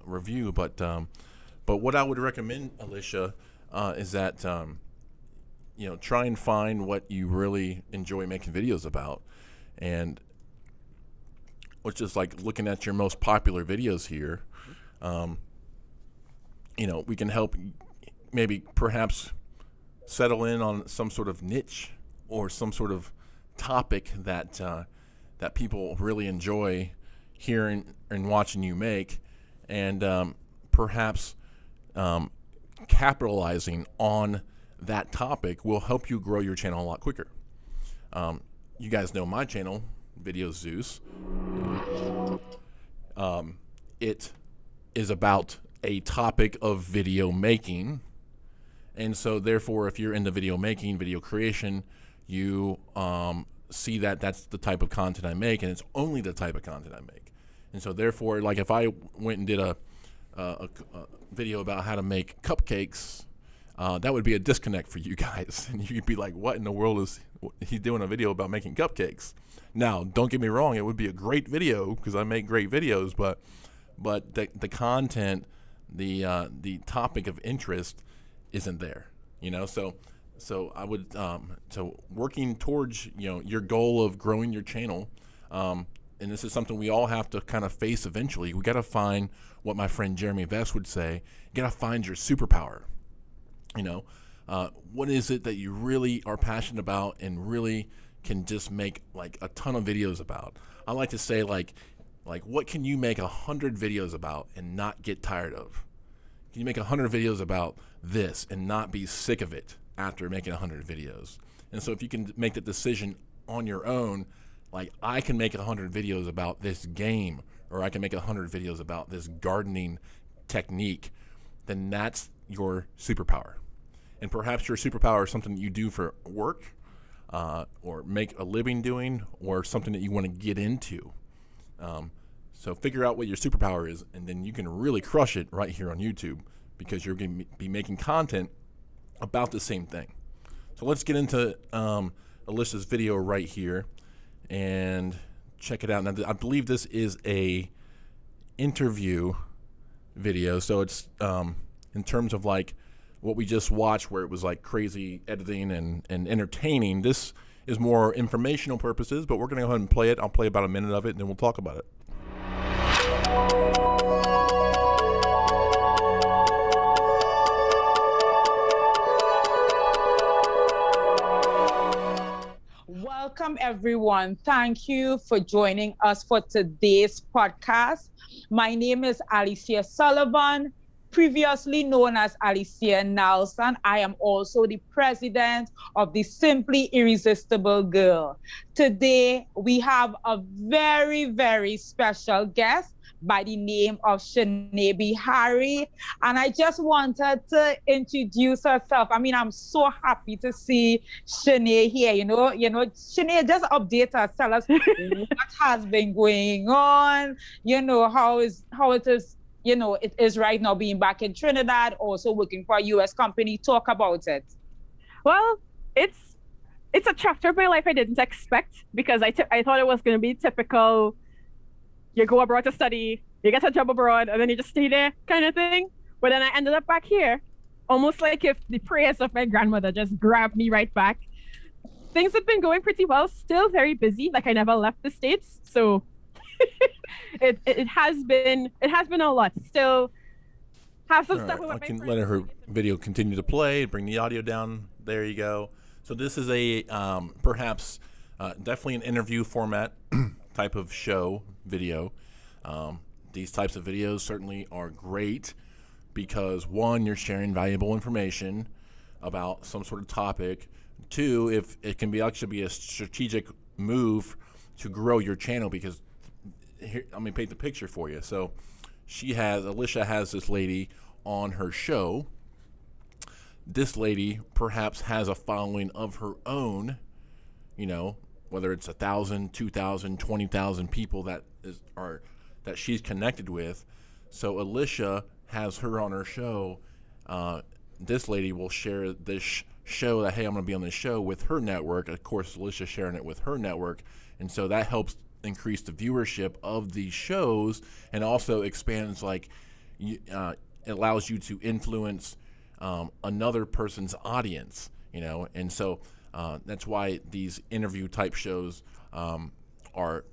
review. But what I would recommend, Alicia, is that, try and find what you really enjoy making videos about. And which is like looking at your most popular videos here. We can help maybe perhaps settle in on some sort of niche or some sort of topic that that people really enjoy hearing and watching you make, and perhaps capitalizing on that topic will help you grow your channel a lot quicker. You guys know my channel, Video Zeus. It is about a topic of video making, and so therefore if you're into video making, video creation, you see that that's the type of content I make, and it's only the type of content I make. And so therefore, like if I went and did a video about how to make cupcakes, that would be a disconnect for you guys, and you'd be like, what in the world is he doing a video about making cupcakes? Now, don't get me wrong, it would be a great video because I make great videos, but the content, the topic of interest isn't there, So I would so working towards your goal of growing your channel, and this is something we all have to kind of face eventually. We got to find what my friend Jeremy Vest would say. You got to find your superpower. What is it that you really are passionate about and really can just make like a ton of videos about? I like to say like what can you make 100 videos about and not get tired of? Can you make 100 videos about this and not be sick of it after making 100 videos? And so if you can make the decision on your own, like I can make 100 videos about this game, or I can make 100 videos about this gardening technique, then that's your superpower. And perhaps your superpower is something that you do for work, or make a living doing, or something that you want to get into. So figure out what your superpower is, and then you can really crush it right here on YouTube, because you're going to be making content about the same thing. So let's get into Alicia's video right here and check it out. Now, I believe this is a interview video, so it's in terms of like what we just watched, where it was like crazy editing and entertaining. This is more informational purposes, but we're gonna go ahead and play it. I'll play about a minute of it, and then we'll talk about it. Welcome, everyone. Thank you for joining us for today's podcast. My name is Alicia Sullivan, previously known as Alicia Nelson. I am also the president of the Simply Irresistible Girl. Today, we have a very, very special guest by the name of Shanae Harry. And I just wanted to introduce herself. I mean, I'm so happy to see Shanae here. You know, Shanae, just update us, tell us what has been going on, how it is, it is right now being back in Trinidad, also working for a US company. Talk about it. Well, it's a chapter of my life I didn't expect, because I thought it was going to be typical. You go abroad to study, you get a job abroad, and then you just stay there kind of thing. But then I ended up back here, almost like if the prayers of my grandmother just grabbed me right back. Things have been going pretty well, still very busy, like I never left the States. So it has been a lot. Still have some stuff with my can friends. let her video continue to play, bring the audio down. There you go. So this is a perhaps definitely an interview format type of show video. These types of videos certainly are great because, one, you're sharing valuable information about some sort of topic. Two, if it can actually be a strategic move to grow your channel, because here, let me paint the picture for you. So Alicia has this lady on her show. This lady perhaps has a following of her own, whether it's 1,000, 2,000, 20,000 people that she's connected with. So Alicia has her on her show. This lady will share this show that, hey, I'm going to be on this show with her network. Of course, Alicia sharing it with her network. And so that helps increase the viewership of these shows, and also expands, it allows you to influence another person's audience, and so that's why these interview type shows are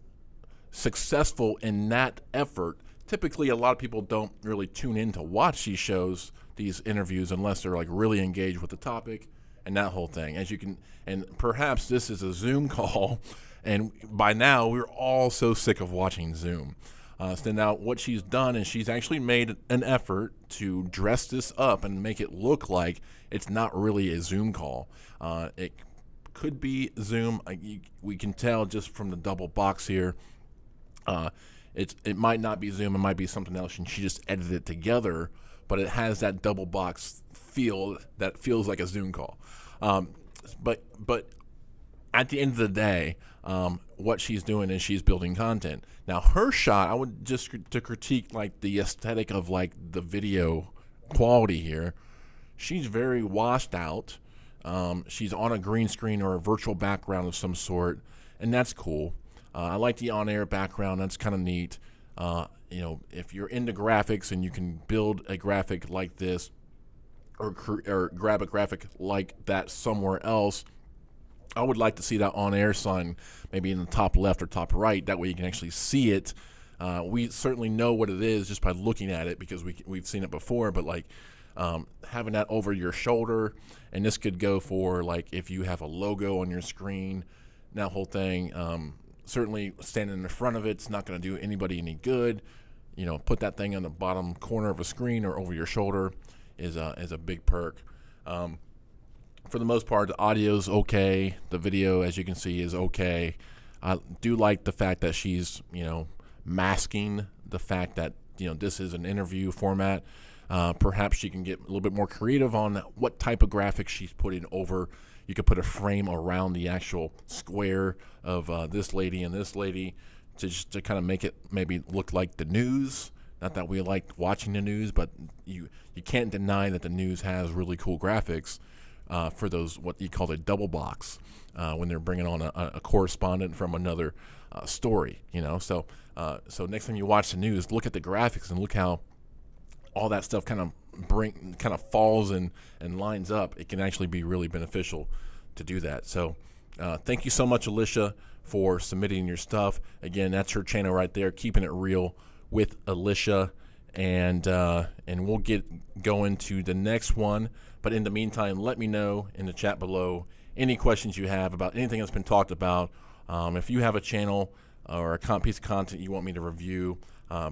successful in that effort. Typically, a lot of people don't really tune in to watch these shows, these interviews, unless they're like really engaged with the topic and that whole thing. And perhaps this is a Zoom call, and by now we're all so sick of watching Zoom. So now what she's done is she's actually made an effort to dress this up and make it look like it's not really a Zoom call. It could be Zoom. We can tell just from the double box here. It might not be Zoom. It might be something else, and she just edited it together. But it has that double box feel that feels like a Zoom call. But at the end of the day, what she's doing is she's building content. Now, her shot, I would just to critique like the aesthetic of like the video quality here. She's very washed out. She's on a green screen or a virtual background of some sort, and that's cool. I like the on-air background. That's kind of neat. If you're into graphics and you can build a graphic like this, or grab a graphic like that somewhere else, I would like to see that on-air sign maybe in the top left or top right. That way you can actually see it. We certainly know what it is just by looking at it, because we've seen it before, but having that over your shoulder, and this could go for like if you have a logo on your screen, that whole thing. Certainly standing in the front of it's not going to do anybody any good. Put that thing on the bottom corner of a screen or over your shoulder is a big perk. For the most part, the audio's okay. The video, as you can see, is okay. I do like the fact that she's, masking the fact that, this is an interview format. Perhaps she can get a little bit more creative on what type of graphics she's putting over. You could put a frame around the actual square of this lady and this lady to kind of make it maybe look like the news. Not that we like watching the news, but you can't deny that the news has really cool graphics. for those what you call a double box when they're bringing on a correspondent from another story. So next time you watch the news, look at the graphics and look how all that stuff kind of falls and lines up. It can actually be really beneficial to do that. So thank you so much, Alicia, for submitting your stuff. Again, that's her channel right there, Keeping It Real with Alicia, and we'll get going to the next one. But in the meantime, let me know in the chat below any questions you have about anything that's been talked about. If you have a channel or a piece of content you want me to review,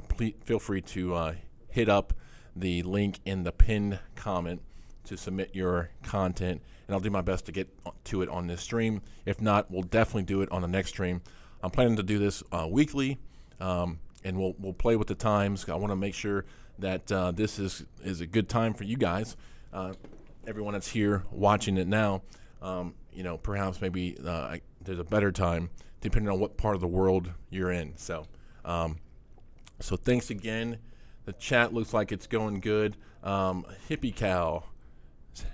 please feel free to hit up the link in the pinned comment to submit your content, and I'll do my best to get to it on this stream. If not, we'll definitely do it on the next stream. I'm planning to do this weekly, and we'll play with the times. I want to make sure that this is a good time for you guys, everyone that's here watching it now. Perhaps maybe there's a better time depending on what part of the world you're in. So thanks again. The chat looks like it's going good. Hippie Cow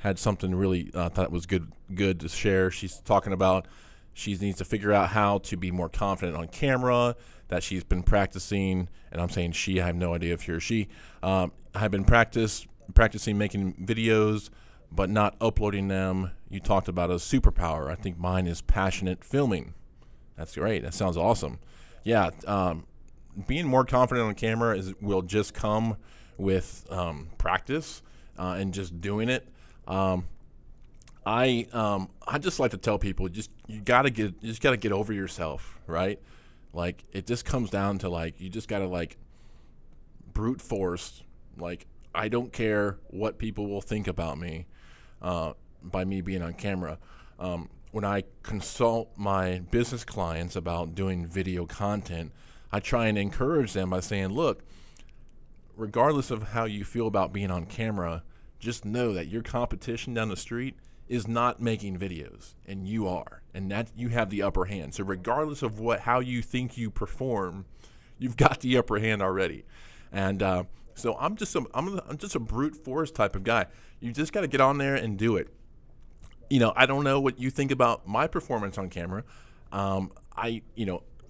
had something really thought was good to share. She's talking about she needs to figure out how to be more confident on camera, that she's been practicing, and I'm saying she, I have no idea if he or she, have been practicing making videos but not uploading them. You talked about a superpower. I think mine is passionate filming. That's great. That sounds awesome. Yeah, being more confident on camera will just come with practice and just doing it. I just like to tell people, you gotta get over yourself, right? Like, it just comes down to, like, you just gotta, like, brute force. Like, I don't care what people will think about me by me being on camera. When I consult my business clients about doing video content, I try and encourage them by saying, look, regardless of how you feel about being on camera, just know that your competition down the street is not making videos, and you are, and that you have the upper hand. So regardless of how you think you perform, you've got the upper hand already. And so I'm just a brute force type of guy. You just got to get on there and do it. I don't know what you think about my performance on camera.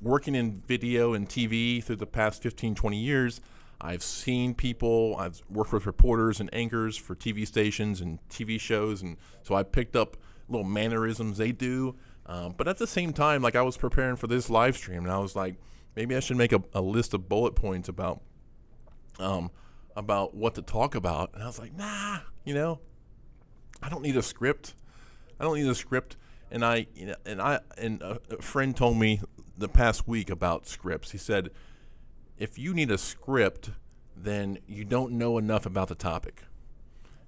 Working in video and TV through the past 15, 20 years, I've seen people, I've worked with reporters and anchors for TV stations and TV shows, and so I picked up little mannerisms they do. But at the same time, like, I was preparing for this live stream, and I was like, maybe I should make a list of bullet points about what to talk about. And I was like, nah, I don't need a script. And a friend told me the past week about scripts. He said, if you need a script, then you don't know enough about the topic.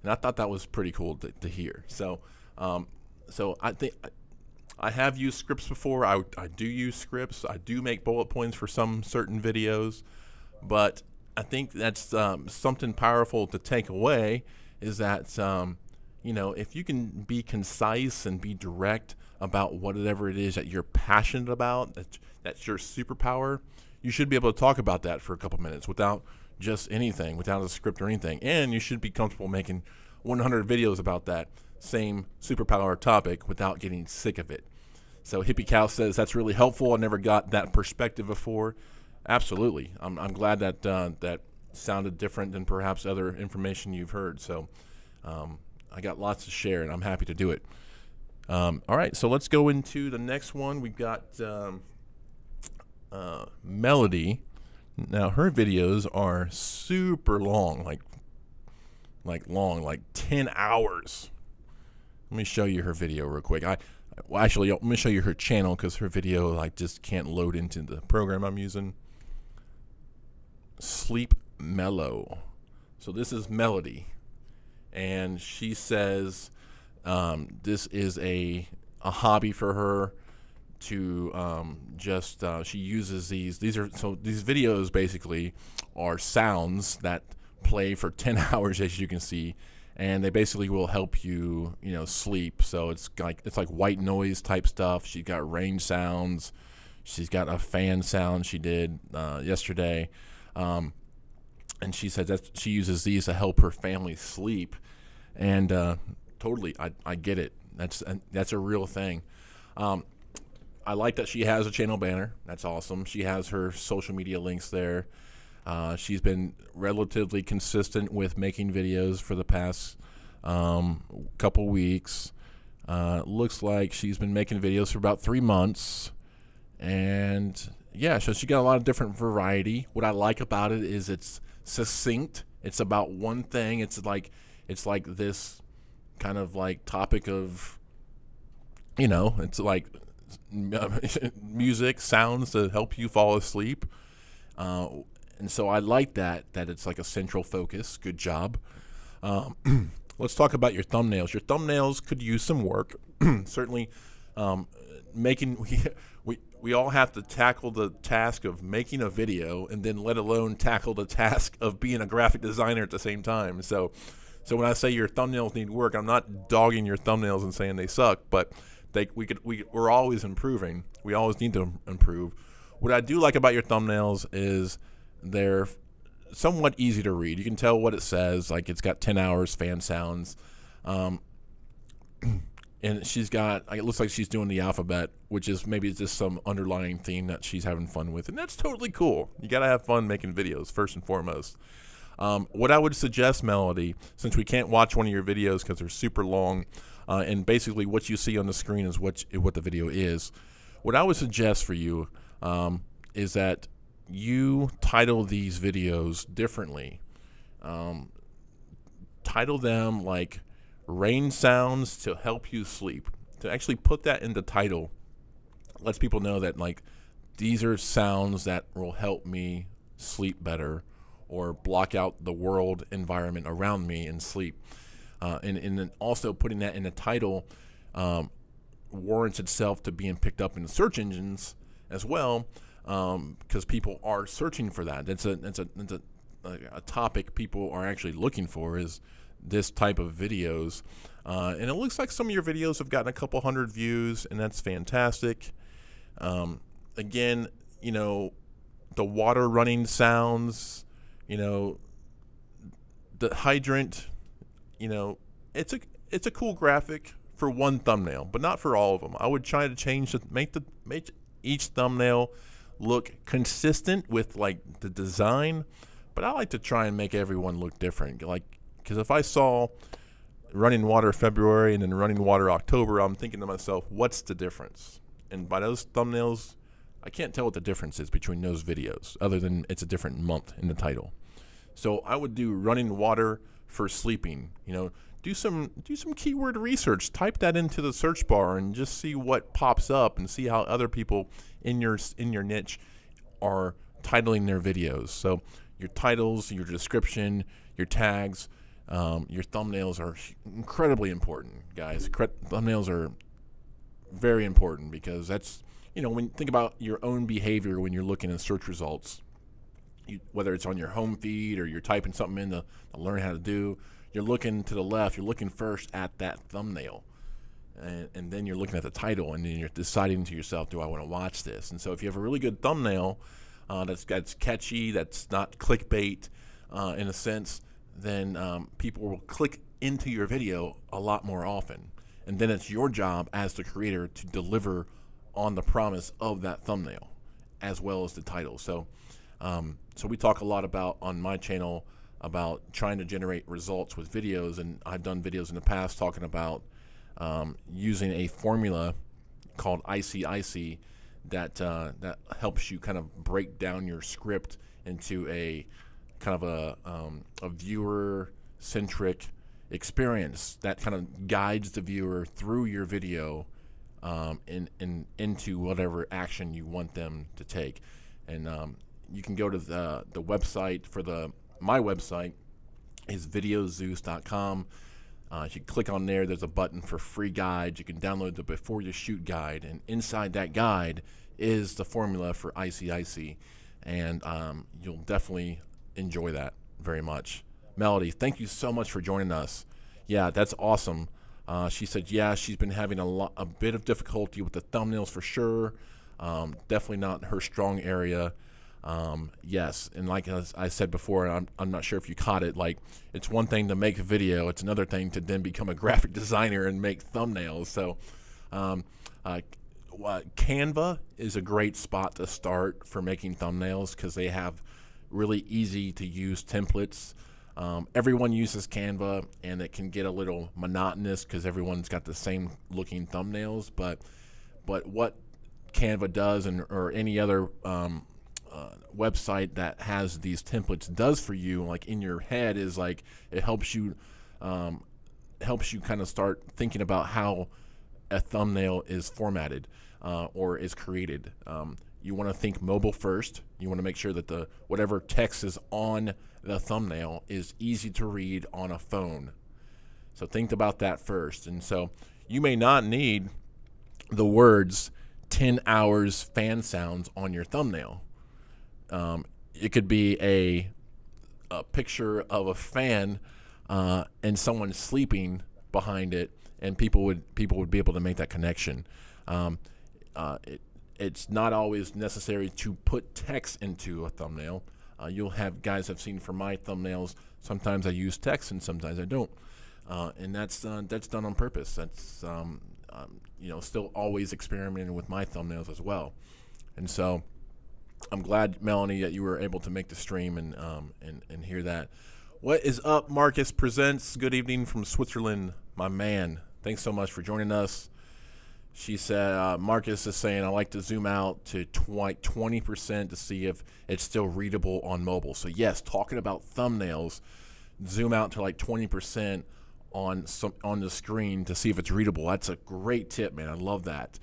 And I thought that was pretty cool to hear. So I think I have used scripts before. I do use scripts. I do make bullet points for some certain videos. But I think that's something powerful to take away, is that, if you can be concise and be direct about whatever it is that you're passionate about, that's your superpower, you should be able to talk about that for a couple minutes without just anything, without a script or anything. And you should be comfortable making 100 videos about that same superpower topic without getting sick of it. So Hippie Cow says that's really helpful. I never got that perspective before. Absolutely. I'm glad that that sounded different than perhaps other information you've heard. So I got lots to share, and I'm happy to do it. All right, so let's go into the next one. We've got Melody. Now, her videos are super long, like 10 hours. Let me show you her video real quick. Actually, let me show you her channel, because her video just can't load into the program I'm using. Sleep Mellow. So this is Melody, and she says this is a hobby for her to she uses these videos basically are sounds that play for 10 hours, as you can see, and they basically will help you sleep. So it's like white noise type stuff. She's got rain sounds, she's got a fan sound she did yesterday, and she said that she uses these to help her family sleep. And totally. I get it. That's a real thing. I like that she has a channel banner. That's awesome. She has her social media links there. She's been relatively consistent with making videos for the past couple weeks. Looks like she's been making videos for about 3 months. And yeah, so she got a lot of different variety. What I like about it is it's succinct. It's about one thing. It's like this kind of like topic of, it's like music, sounds to help you fall asleep. And so I like that it's like a central focus. Good job. Let's talk about your thumbnails. Your thumbnails could use some work. Certainly, we all have to tackle the task of making a video, and then let alone tackle the task of being a graphic designer at the same time. So when I say your thumbnails need work, I'm not dogging your thumbnails and saying they suck, but we're always improving. We always need to improve. What I do like about your thumbnails is they're somewhat easy to read. You can tell what it says, like it's got 10 hours fan sounds. And she's got, it looks like she's doing the alphabet, which is maybe just some underlying theme that she's having fun with. And that's totally cool. You got to have fun making videos, first and foremost. What I would suggest, Melody, since we can't watch one of your videos because they're super long, and basically what you see on the screen is what the video is, what I would suggest for you is that you title these videos differently. Title them like rain sounds to help you sleep. To actually put that in the title lets people know that like these are sounds that will help me sleep better, or block out the world environment around me and sleep. And then also putting that in the title warrants itself to being picked up in the search engines as well, because people are searching for that. That's a topic people are actually looking for, is this type of videos. And it looks like some of your videos have gotten a couple hundred views, and that's fantastic. Again, the water running sounds, the hydrant, it's a cool graphic for one thumbnail, but not for all of them. I would try to make each thumbnail look consistent with like the design, but I like to try and make everyone look different. Because if I saw running water February and then running water October, I'm thinking to myself, what's the difference? And by those thumbnails, I can't tell what the difference is between those videos, other than it's a different month in the title. So I would do running water for sleeping. Do some keyword research. Type that into the search bar and just see what pops up, and see how other people in your niche are titling their videos. So your titles, your description, your tags, your thumbnails are incredibly important, guys. Thumbnails are very important, because that's, when you think about your own behavior when you're looking at search results, whether it's on your home feed or you're typing something in to learn how to do, you're looking to the left, you're looking first at that thumbnail, and then you're looking at the title, and then you're deciding to yourself, do I want to watch this? And so if you have a really good thumbnail that's catchy, that's not clickbait in a sense, then people will click into your video a lot more often. And then it's your job as the creator to deliver on the promise of that thumbnail as well as the title. So we talk a lot about, on my channel, about trying to generate results with videos, and I've done videos in the past talking about using a formula called ICIC that helps you kind of break down your script into a kind of a viewer-centric experience that kind of guides the viewer through your video into whatever action you want them to take. And you can go to the website for my website is videozeus.com. If you click on there, there's a button for free guides. You can download the Before You Shoot guide, and inside that guide is the formula for ICIC, and you'll definitely enjoy that very much. Melody, thank you so much for joining us. Yeah, that's awesome. She said, yeah, she's been having a bit of difficulty with the thumbnails for sure. Definitely not her strong area. Yes, and like I said before, I'm not sure if you caught it, like it's one thing to make a video, it's another thing to then become a graphic designer and make thumbnails. So Canva is a great spot to start for making thumbnails because they have really easy to use templates. Everyone uses Canva, and it can get a little monotonous because everyone's got the same looking thumbnails. But what Canva does, or any other website that has these templates does for you, like in your head, is like it helps you kind of start thinking about how a thumbnail is formatted or is created. You want to think mobile first. You want to make sure that whatever text is on the thumbnail is easy to read on a phone. So think about that first. And so you may not need the words 10 hours fan sounds on your thumbnail. It could be a picture of a fan and someone sleeping behind it, and people would be able to make that connection. It's not always necessary to put text into a thumbnail. You'll have guys I've seen for my thumbnails. Sometimes I use text and sometimes I don't, and that's done on purpose. That's still always experimenting with my thumbnails as well. And so I'm glad, Melanie, that you were able to make the stream and hear that. What is up, Marcus Presents? Good evening from Switzerland, my man. Thanks so much for joining us. She said, Marcus is saying, I like to zoom out to 20% to see if it's still readable on mobile. So yes, talking about thumbnails, zoom out to like 20% on the screen to see if it's readable. That's a great tip, man. I love that.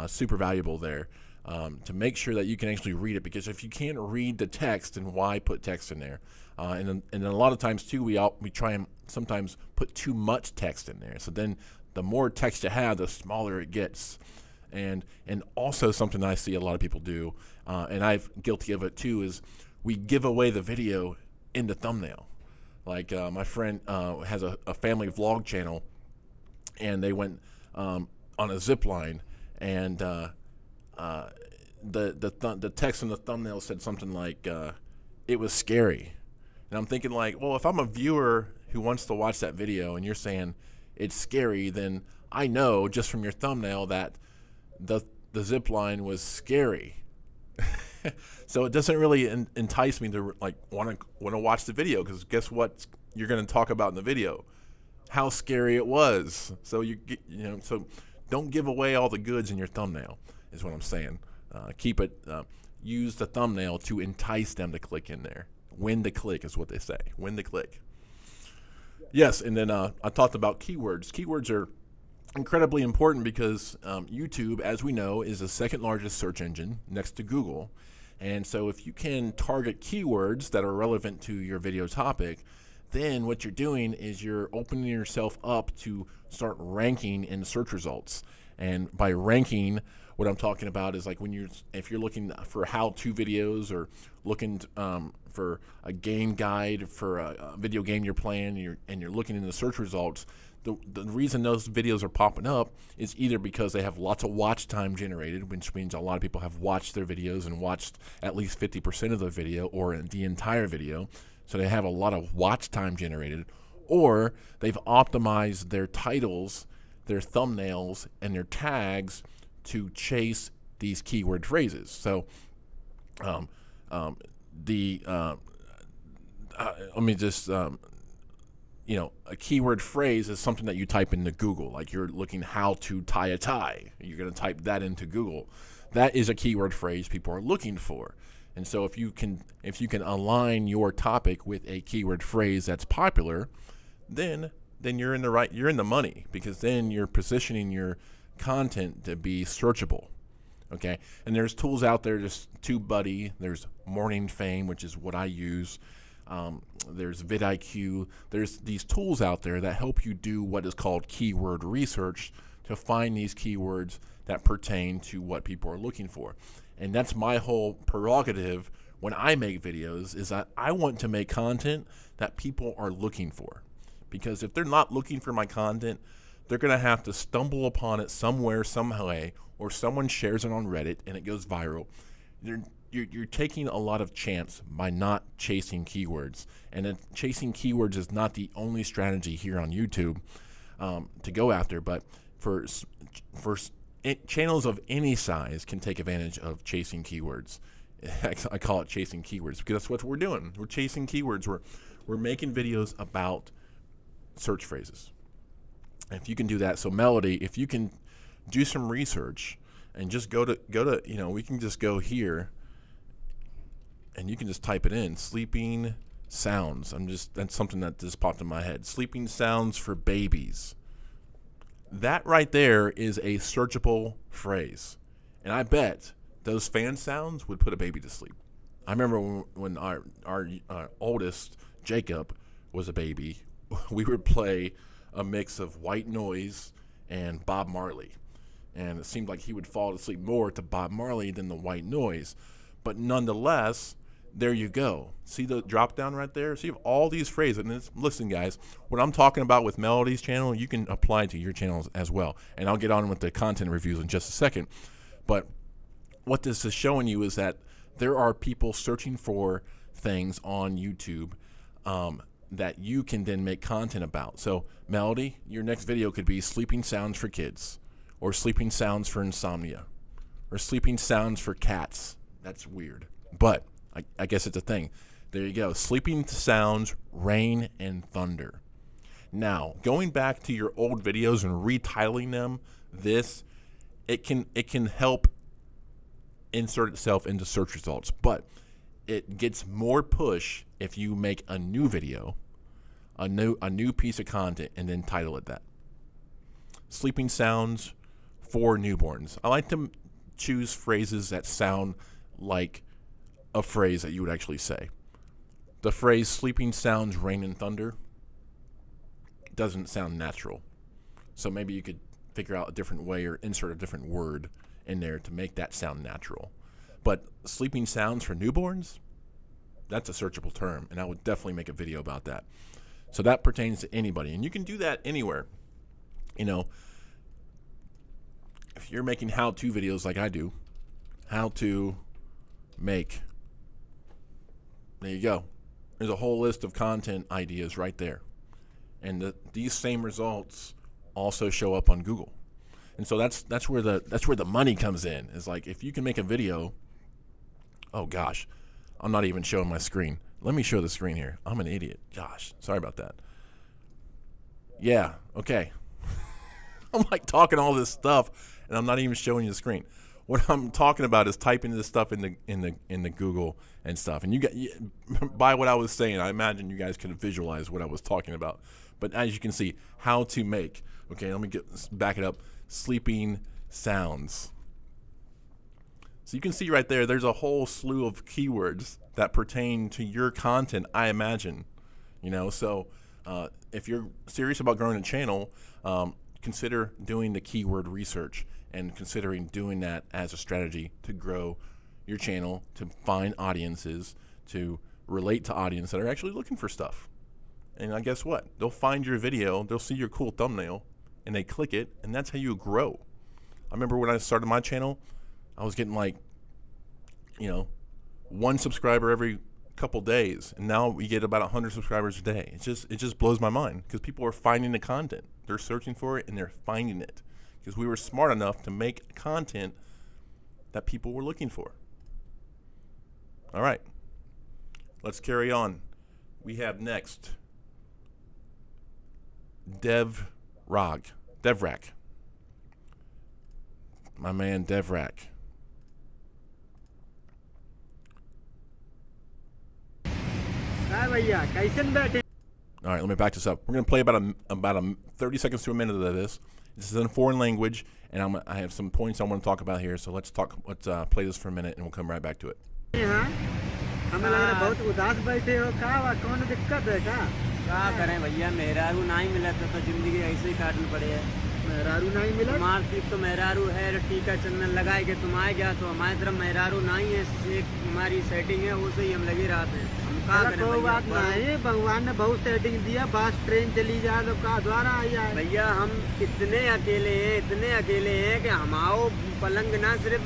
Super valuable there. To make sure that you can actually read it, because if you can't read the text, then why put text in there? And a lot of times too, we try and sometimes put too much text in there. So then the more text you have, the smaller it gets. And also something I see a lot of people do, and I'm guilty of it too, is we give away the video in the thumbnail. Like my friend has a family vlog channel, and they went on a zip line, and the text in the thumbnail said something like it was scary. And I'm thinking like, well, if I'm a viewer who wants to watch that video and you're saying it's scary, then I know just from your thumbnail that the zip line was scary. So it doesn't really entice me to like want to watch the video, because guess what you're going to talk about in the video? How scary it was. So so don't give away all the goods in your thumbnail is what I'm saying. Keep it. Use the thumbnail to entice them to click in there. When to click is what they say. When to click. Yes, and then I talked about keywords. Keywords are incredibly important because YouTube, as we know, is the second largest search engine next to Google. And so if you can target keywords that are relevant to your video topic, then what you're doing is you're opening yourself up to start ranking in search results. And by ranking, what I'm talking about is like if you're looking for how-to videos, or looking for a game guide for a video game you're playing, and you're looking in the search results, the reason those videos are popping up is either because they have lots of watch time generated, which means a lot of people have watched their videos and watched at least 50% of the video or the entire video, so they have a lot of watch time generated, or they've optimized their titles, their thumbnails, and their tags to chase these keyword phrases. So let me just a keyword phrase is something that you type into Google. Like you're looking how to tie a tie. You're going to type that into Google. That is a keyword phrase people are looking for. And so if you can align your topic with a keyword phrase that's popular, then you're in the money, because then you're positioning your content to be searchable. Okay, and there's tools out there, just TubeBuddy, there's Morning Fame, which is what I use. There's vidIQ. There's these tools out there that help you do what is called keyword research to find these keywords that pertain to what people are looking for. And that's my whole prerogative when I make videos, is that I want to make content that people are looking for. Because if they're not looking for my content, they're going to have to stumble upon it somewhere, some way, or someone shares it on Reddit and it goes viral. You're you're taking a lot of chance by not chasing keywords. And then chasing keywords is not the only strategy here on YouTube to go after, but for channels of any size can take advantage of chasing keywords. I call it chasing keywords because that's what we're doing. We're chasing keywords. We're making videos about search phrases. And if you can do that, so Melody, if you can do some research and just go to we can just go here and you can just type it in, sleeping sounds. That's something that just popped in my head. Sleeping sounds for babies. That right there is a searchable phrase. And I bet those fan sounds would put a baby to sleep. I remember when our oldest, Jacob, was a baby, we would play a mix of white noise and Bob Marley. And it seemed like he would fall asleep more to Bob Marley than the white noise. But nonetheless, there you go. See the drop down right there? See all these phrases. And listen, guys, what I'm talking about with Melody's channel, you can apply to your channels as well. And I'll get on with the content reviews in just a second. But what this is showing you is that there are people searching for things on YouTube that you can then make content about. So, Melody, your next video could be sleeping sounds for kids, or sleeping sounds for insomnia, or sleeping sounds for cats. That's weird, but I guess it's a thing. There you go. Sleeping sounds, rain, and thunder. Now, going back to your old videos and retitling them, it can help insert itself into search results, but it gets more push if you make a new video, a new piece of content, and then title it that. Sleeping sounds for newborns. I like to choose phrases that sound like a phrase that you would actually say. The phrase sleeping sounds, rain and thunder doesn't sound natural. So maybe you could figure out a different way or insert a different word in there to make that sound natural. But sleeping sounds for newborns, that's a searchable term, and I would definitely make a video about that. So that pertains to anybody, and you can do that anywhere. If you're making how-to videos like I do, how to make, there you go. There's a whole list of content ideas right there. And these same results also show up on Google. And so that's where the money comes in. Is like, if you can make a video, oh gosh, I'm not even showing my screen. Let me show the screen here. I'm an idiot. Gosh, sorry about that. Yeah, okay. I'm like talking all this stuff and I'm not even showing you the screen. What I'm talking about is typing this stuff in the Google and stuff. And by what I was saying, I imagine you guys could visualize what I was talking about. But as you can see, how to make. Okay, let me back it up. Sleeping sounds. So you can see right there, there's a whole slew of keywords that pertain to your content, I imagine. So if you're serious about growing a channel, consider doing the keyword research and considering doing that as a strategy to grow your channel, to find audiences, to relate to audiences that are actually looking for stuff. And I guess what? They'll find your video, they'll see your cool thumbnail, and they click it, and that's how you grow. I remember when I started my channel, I was getting like, 1 subscriber every couple days, and now we get about 100 subscribers a day. It just blows my mind because people are finding the content. They're searching for it and they're finding it because we were smart enough to make content that people were looking for. All right, let's carry on. We have next Devrak, my man Devrak. All right, let me back this up. We're going to play about 30 seconds to a minute of this. This is in a foreign language, and I have some points I want to talk about here. So let's play this for a minute, and we'll come right back to it. हमें लग रहा है बहुत उदास बैठे हो का कौन दिक्कत है क्या करें भैया मेहरारू नहीं मिला तो जिंदगी ऐसे ही काटनी पड़े है मेहरारू नहीं मिला हमारी तो मेहरारू है टीका चंदन लगाए के तुम आए गया तो हमारी तरफ मेहरारू नहीं है एक हमारी सेटिंग है उसे ही हम लगे रहते हैं हम कहा कोई बात नहीं भगवान ने बहुत सेटिंग दिया बस ट्रेन चली जाए तो का द्वारा आई जाए भैया हम इतने अकेले हैं कि हम आओ पलंग ना सिर्फ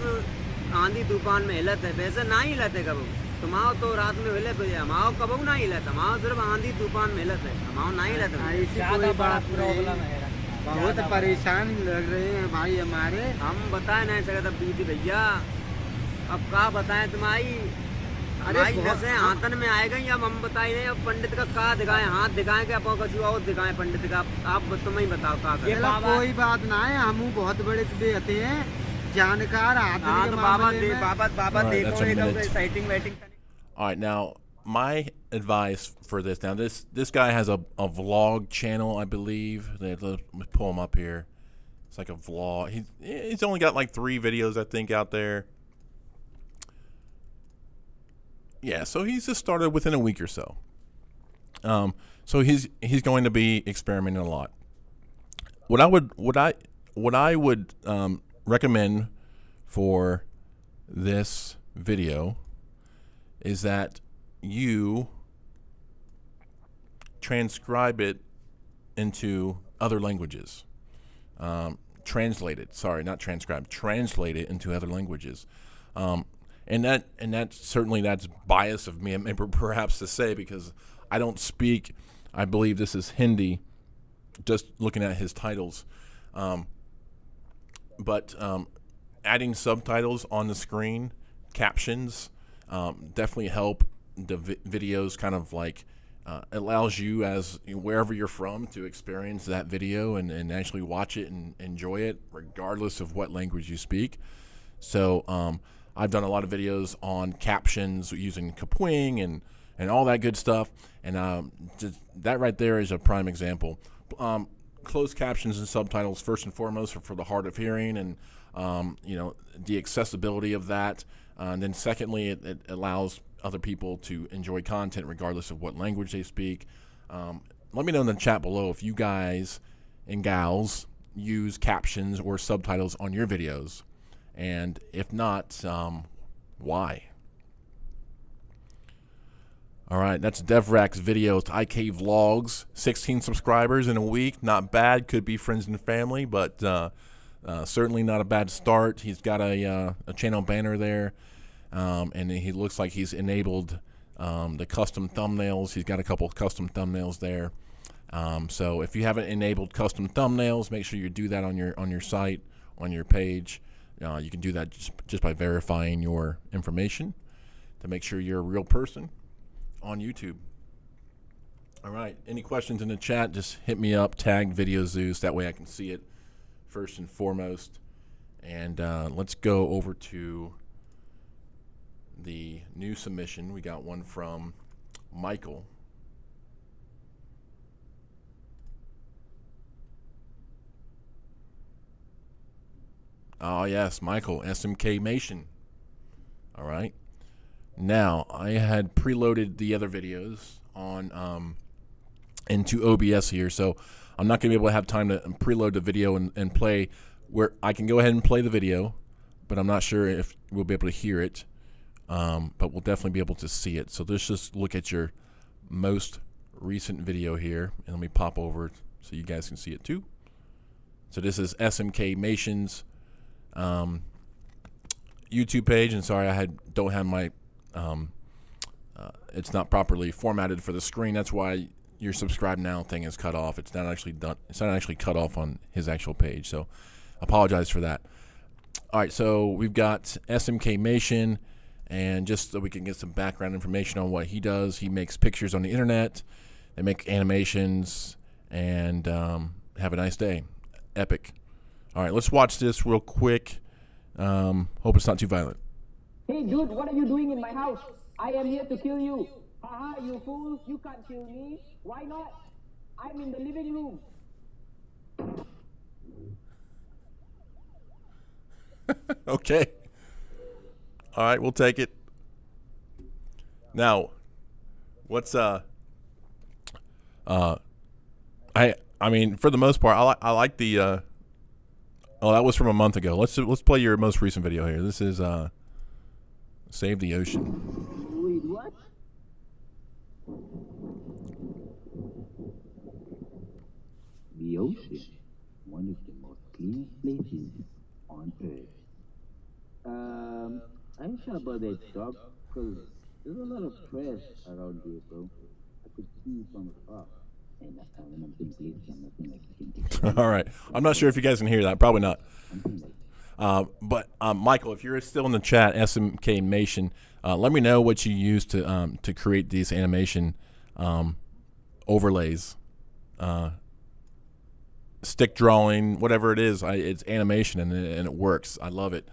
आंधी तूफान में हिलत है, वैसे ना ही हिलत है कबू। तुम आओ तो रात में हिले तो हम आओ कबू ना हिलत, हम आओ सिर्फ आंधी तूफान में हिलत है, हम आओ ना हिलत है। ऐसी कोई बात प्रॉब्लम है, बहुत परेशान लग रहे हैं भाई हमारे। हम बताए नहीं सकते बीती भैया, अब क्या बताएं तुम्हारी। अरे जैसे हाथन में आएगा या हम बताए नहीं, अब पंडित का दिखाएं, हाथ दिखाएं कि अपन कछु और दिखाएं पंडित का, आप तुम ही बताओ क्या करें। कोई बात ना है, हम बहुत बड़े बेहते हैं जानकार आदमी के मामले में। बाबा देखो sighting whiting. All right, now my advice for this. Now this guy has a vlog channel, I believe. Let me pull him up here. It's like a vlog. He's only got like 3 videos, I think, out there. Yeah, so he's just started within a week or so. So he's going to be experimenting a lot. What I would recommend for this video is that you transcribe it into other languages. Translate it. Sorry, not transcribe. Translate it into other languages. And that certainly that's bias of me, perhaps to say, because I don't speak. I believe this is Hindi. Just looking at his titles, but adding subtitles on the screen, captions, definitely help the videos. Kind of like allows you, as wherever you're from, to experience that video and actually watch it and enjoy it, regardless of what language you speak. So I've done a lot of videos on captions using Kapwing and all that good stuff, and just that right there is a prime example. Closed captions and subtitles, first and foremost, are for the hard of hearing and the accessibility of that. And then secondly, it allows other people to enjoy content regardless of what language they speak. Let me know in the chat below if you guys and gals use captions or subtitles on your videos. And if not, why? All right, that's Devrak's video to IK Vlogs. 16 subscribers in a week, not bad. Could be friends and family, but certainly not a bad start. He's got a channel banner there, and he looks like he's enabled the custom thumbnails. He's got a couple of custom thumbnails there. So if you haven't enabled custom thumbnails, make sure you do that on your site, on your page. You can do that just by verifying your information to make sure you're a real person on YouTube. All right, any questions in the chat, just hit me up, tag Video Zeus, that way I can see it first and foremost. And let's go over to the new submission. We got one from Michael. Oh yes, Michael, SMK Mason. All right. Now, I had preloaded the other videos on into OBS here, so I'm not going to be able to have time to preload the video and play. Where I can go ahead and play the video, but I'm not sure if we'll be able to hear it, but we'll definitely be able to see it. So let's just look at your most recent video here, and let me pop over so you guys can see it too. So this is SMK Mason's YouTube page, and sorry I don't have my it's not properly formatted for the screen. That's why your subscribe now thing is cut off. It's not actually done. It's not actually cut off on his actual page. So apologize for that. All right, so we've got SMK Mason, and just so we can get some background information on what he does, he makes pictures on the internet. They make animations, and have a nice day. Epic. All right, let's watch this real quick. Hope it's not too violent. Hey dude, what are you doing in my house? I am here to kill you. Haha, you fool, you can't kill me. Why not? I'm in the living room. Okay. All right, we'll take it. Now, what's I mean, for the most part, I like the oh, that was from a month ago. Let's play your most recent video here. This is Save the Ocean. Wait, what? The ocean, one of the most cleanest places on Earth. shut up about that, dog, because there's a lot of trash around here, bro. I could see you from afar. And when I'm being played, I'm nothing like you can take. All right. I'm not sure if you guys can hear that. Probably not. But Michael, if you're still in the chat, SMK Mason, let me know what you use to create these animation overlays, stick drawing, whatever it is. It's animation and it works. I love it.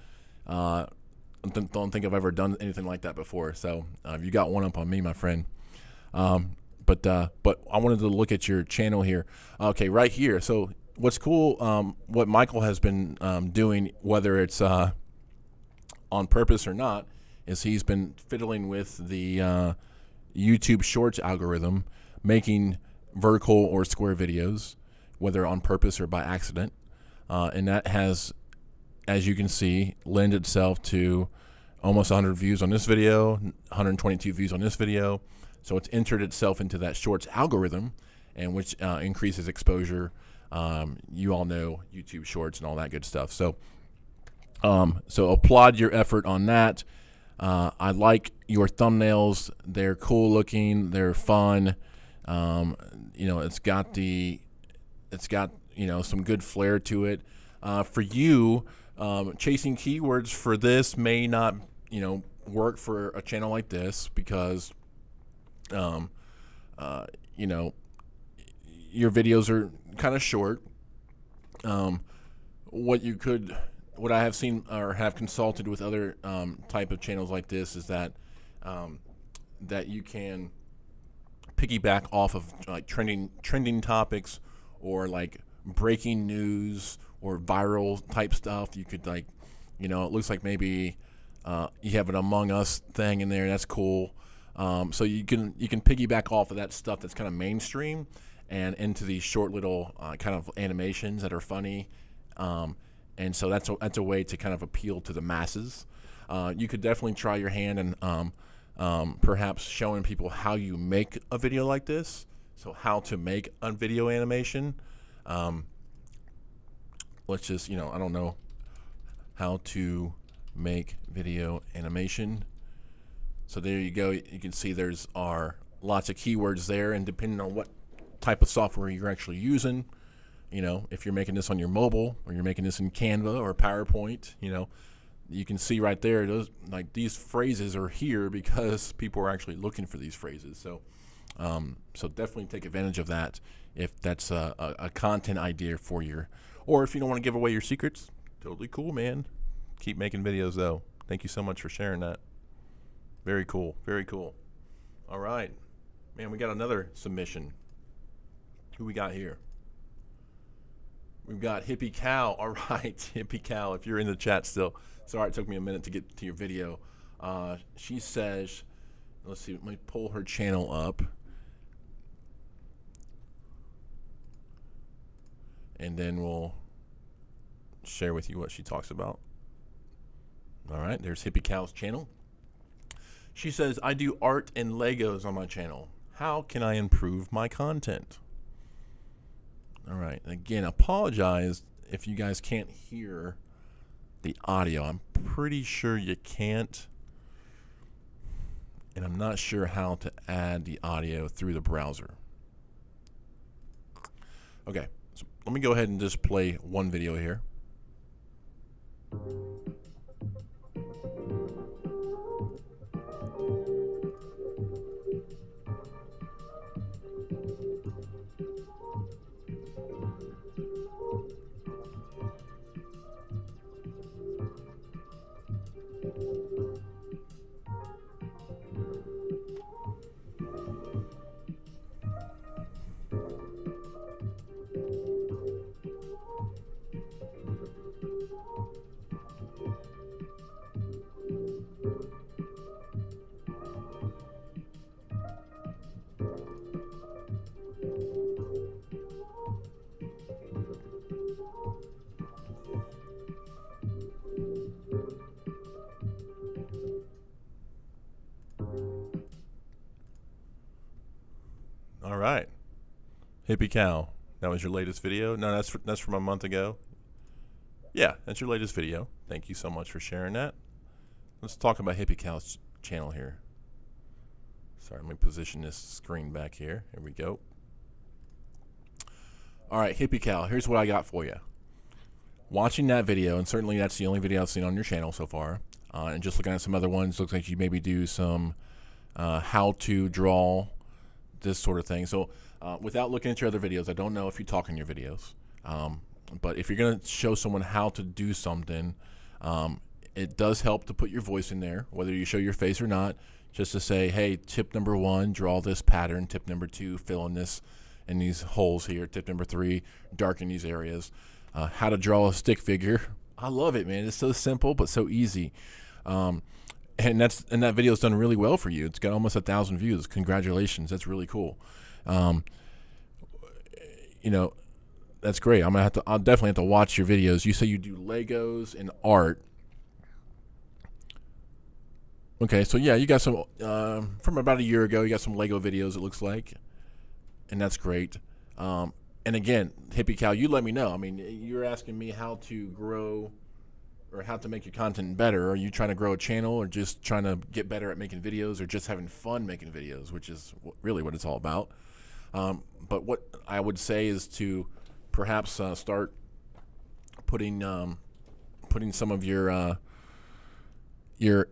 Don't think I've ever done anything like that before. So you got one up on me, my friend. But I wanted to look at your channel here. Okay, right here. So what's cool, what Michael has been doing, whether it's on purpose or not, is he's been fiddling with the YouTube Shorts algorithm, making vertical or square videos, whether on purpose or by accident. And that has, as you can see, lend itself to almost 100 views on this video, 122 views on this video. So it's entered itself into that Shorts algorithm, and which increases exposure. You all know YouTube Shorts and all that good stuff. So applaud your effort on that. I like your thumbnails. They're cool looking. They're fun. It's got some good flair to it. For you, chasing keywords for this may not, work for a channel like this because, your videos are kind of short. What I have seen or have consulted with other type of channels like this is that that you can piggyback off of like trending topics or like breaking news or viral type stuff. You could it looks like maybe you have an Among Us thing in there. That's cool. So you can piggyback off of that stuff that's kind of mainstream and into these short little kind of animations that are funny. And so that's a way to kind of appeal to the masses. You could definitely try your hand and perhaps showing people how you make a video like this. So how to make a video animation. Let's just, I don't know how to make video animation. So there you go. You can see there's lots of keywords there, and depending on what type of software you're actually using, if you're making this on your mobile or you're making this in Canva or PowerPoint, you can see right there, these phrases are here because people are actually looking for these phrases. So definitely take advantage of that if that's a content idea for or if you don't want to give away your secrets, totally cool, man. Keep making videos though. Thank you so much for sharing that. Very cool, very cool. All right, man, we got another submission. Who we got here? We've got Hippie Cow. All right, Hippie Cow, if you're in the chat still. Sorry, it took me a minute to get to your video. She says, let's see, let me pull her channel up. And then we'll share with you what she talks about. All right, there's Hippie Cow's channel. She says, I do art and Legos on my channel. How can I improve my content? All right, again, apologize if you guys can't hear the audio. I'm pretty sure you can't. And I'm not sure how to add the audio through the browser. Okay, so let me go ahead and just play one video here. All right, Hippie Cow, that was your latest video? No, that's from a month ago. Yeah, that's your latest video. Thank you so much for sharing that. let's talk about Hippie Cow's channel here. Sorry, let me position this screen back here. Here we go. All right, Hippie Cow, here's what I got for you. Watching that video, and certainly that's the only video I've seen on your channel so far, and just looking at some other ones, looks like you maybe do some how to draw, this sort of thing. So without looking at your other videos, I don't know if you talk in your videos, but if you're going to show someone how to do something, it does help to put your voice in there, whether you show your face or not, just to say, hey, tip number 1, draw this pattern. Tip number 2, fill in these holes here. Tip number 3, darken these areas. How to draw a stick figure. I love it, man. It's so simple but so easy. And that video's done really well for you. It's got almost 1,000 views. Congratulations. That's really cool. You know, that's great. I'll definitely have to watch your videos. You say you do Legos and art. Okay, so yeah, you got some from about a year ago. You got some Lego videos, it looks like, and that's great. And again, Hippie Cow, you let me know. I mean, you're asking me how to grow or how to make your content better. Are you trying to grow a channel, or just trying to get better at making videos, or just having fun making videos, which is really what it's all about. But what I would say is to perhaps start putting some of your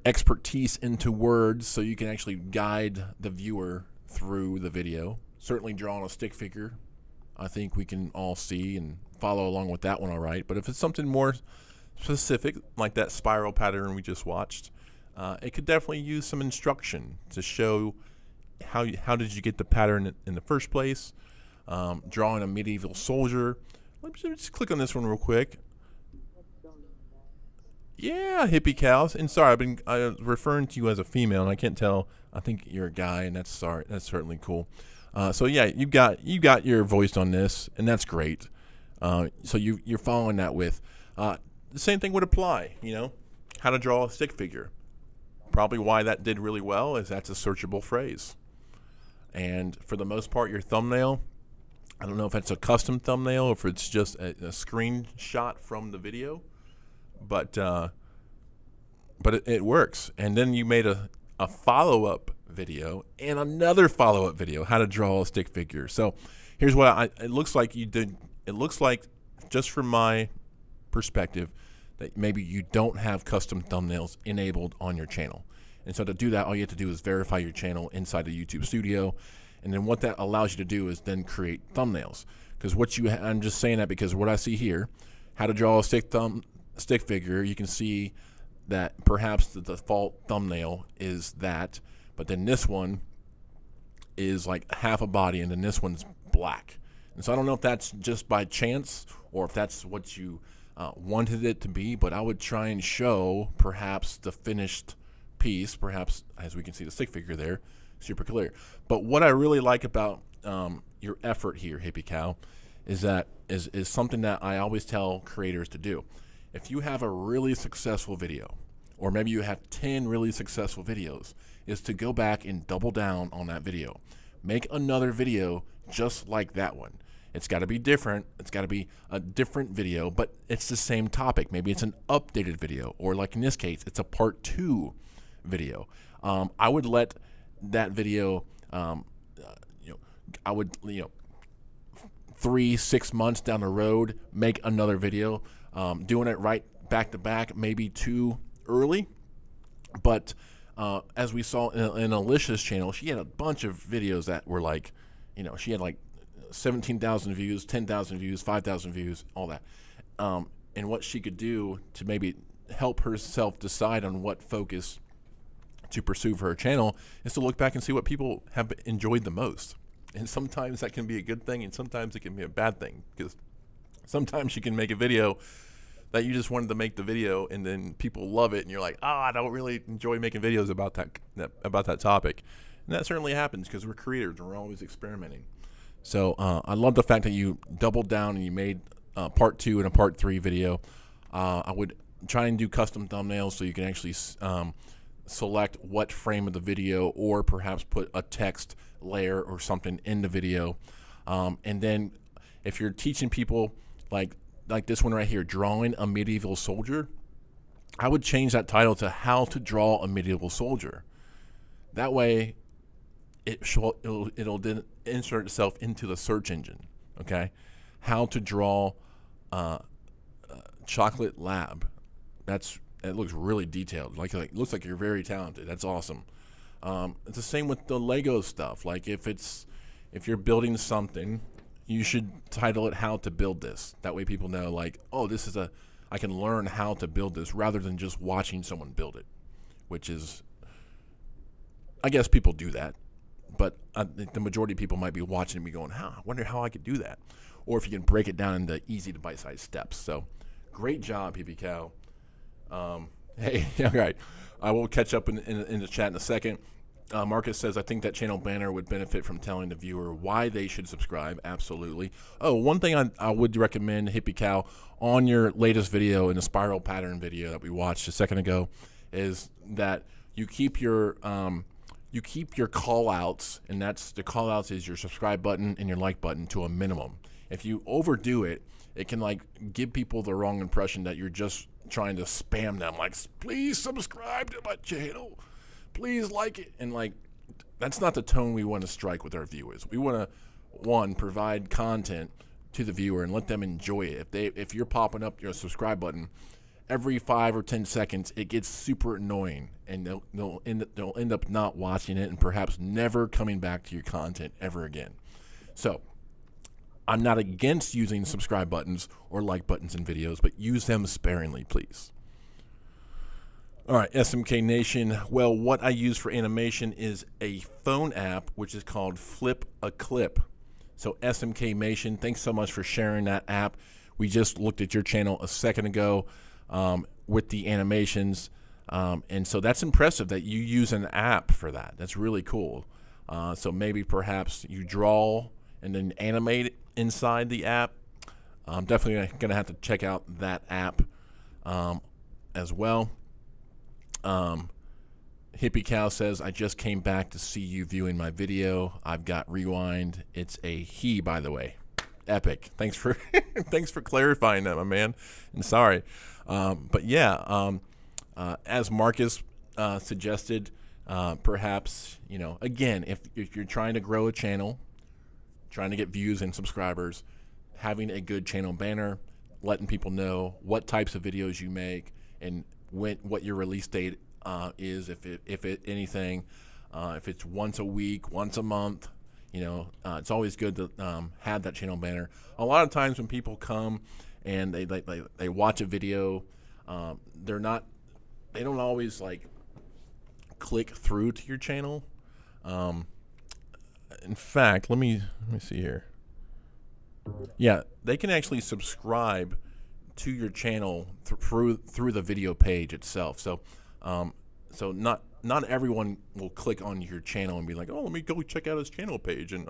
expertise into words, so you can actually guide the viewer through the video. Certainly drawing a stick figure, I think we can all see and follow along with that one all right. But if it's something more specific, like that spiral pattern we just watched, it could definitely use some instruction to show how did you get the pattern in the first place. Drawing a medieval soldier. Let me just click on this one real quick. Yeah, Hippie Cows. And sorry, I was referring to you as a female, and I can't tell. I think you're a guy, and that's certainly cool. So yeah, you got your voice on this, and that's great. So you're following that with the same thing would apply. You know, how to draw a stick figure. Probably why that did really well is that's a searchable phrase. And for the most part, your thumbnail, I don't know if it's a custom thumbnail or if it's just a screenshot from the video, but it works. And then you made a follow-up video and another follow-up video, how to draw a stick figure. So here's what it looks like you did. It looks like, just from my perspective, that maybe you don't have custom thumbnails enabled on your channel. And so to do that, all you have to do is verify your channel inside the YouTube Studio. And then what that allows you to do is then create thumbnails. Because I'm just saying that because what I see here, how to draw a stick figure, you can see that perhaps the default thumbnail is that, but then this one is like half a body, and then this one's black. And so I don't know if that's just by chance or if that's what you wanted it to be, but I would try and show perhaps the finished piece, perhaps, as we can see the stick figure there, super clear. But what I really like about your effort here, Hippie Cow, is that is something that I always tell creators to do. If you have a really successful video, or maybe you have 10 really successful videos, is to go back and double down on that video. Make another video just like that one. It's got to be different. It's got to be a different video, but it's the same topic. Maybe it's an updated video, or like in this case, it's a part 2 video. I would let that video, I would, 3-6 months down the road, make another video. Doing it right back to back, maybe too early. But as we saw in Alicia's channel, she had a bunch of videos that were like, she had like 17,000 views, 10,000 views, 5,000 views, all that. And what she could do to maybe help herself decide on what focus to pursue for her channel is to look back and see what people have enjoyed the most. And sometimes that can be a good thing, and sometimes it can be a bad thing, because sometimes you can make a video that you just wanted to make the video, and then people love it, and you're like, I don't really enjoy making videos about that topic. And that certainly happens because we're creators and we're always experimenting. So I love the fact that you doubled down and you made part 2 and a part 3 video. I would try and do custom thumbnails so you can actually select what frame of the video, or perhaps put a text layer or something in the video. And then if you're teaching people like this one right here, drawing a medieval soldier, I would change that title to How to Draw a Medieval Soldier. That way, it'll then insert itself into the search engine. Okay, how to draw chocolate lab. It looks really detailed. Like looks like you're very talented. That's awesome. It's the same with the Lego stuff. Like if you're building something, you should title it How to Build This. That way people know, like, oh, I can learn how to build this rather than just watching someone build it, which is, I guess people do that, but the majority of people might be watching and be going, I wonder how I could do that. Or if you can break it down into easy to bite-sized steps. So great job, Hippie Cow. Hey, all right. I will catch up in the chat in a second. Marcus says, I think that channel banner would benefit from telling the viewer why they should subscribe. Absolutely. Oh, one thing I would recommend, Hippie Cow, on your latest video, in the spiral pattern video that we watched a second ago, is that you keep your call outs, and that's the call outs is your subscribe button and your like button, to a minimum. If you overdo it, it can like give people the wrong impression that you're just trying to spam them, like, please subscribe to my channel, please like it. And like, that's not the tone we want to strike with our viewers. We want to, provide content to the viewer and let them enjoy it. If you're popping up your subscribe button every 5 or 10 seconds, it gets super annoying, and they'll end up not watching it and perhaps never coming back to your content ever again. So I'm not against using subscribe buttons or like buttons in videos, but use them sparingly, please. All right, SMK Nation. Well, what I use for animation is a phone app, which is called Flip a Clip. So SMK Mason, thanks so much for sharing that app. We just looked at your channel a second ago with the animations. And so that's impressive that you use an app for that. That's really cool. So maybe perhaps you draw and then animate it inside the app. I'm definitely going to have to check out that app as well. Hippie Cow says, I just came back to see you viewing my video. I've got rewind. It's a he, by the way. Epic. Thanks for thanks for clarifying that, my man. And sorry. But yeah, as Marcus suggested, perhaps, again, if you're trying to grow a channel, trying to get views and subscribers, having a good channel banner, letting people know what types of videos you make and what your release date is, if anything, if it's once a week, once a month, it's always good to have that channel banner. A lot of times when people come and they watch a video, they don't always like click through to your channel. In fact, let me see here. Yeah, they can actually subscribe to your channel through the video page itself. So not everyone will click on your channel and be like, oh, let me go check out his channel page, and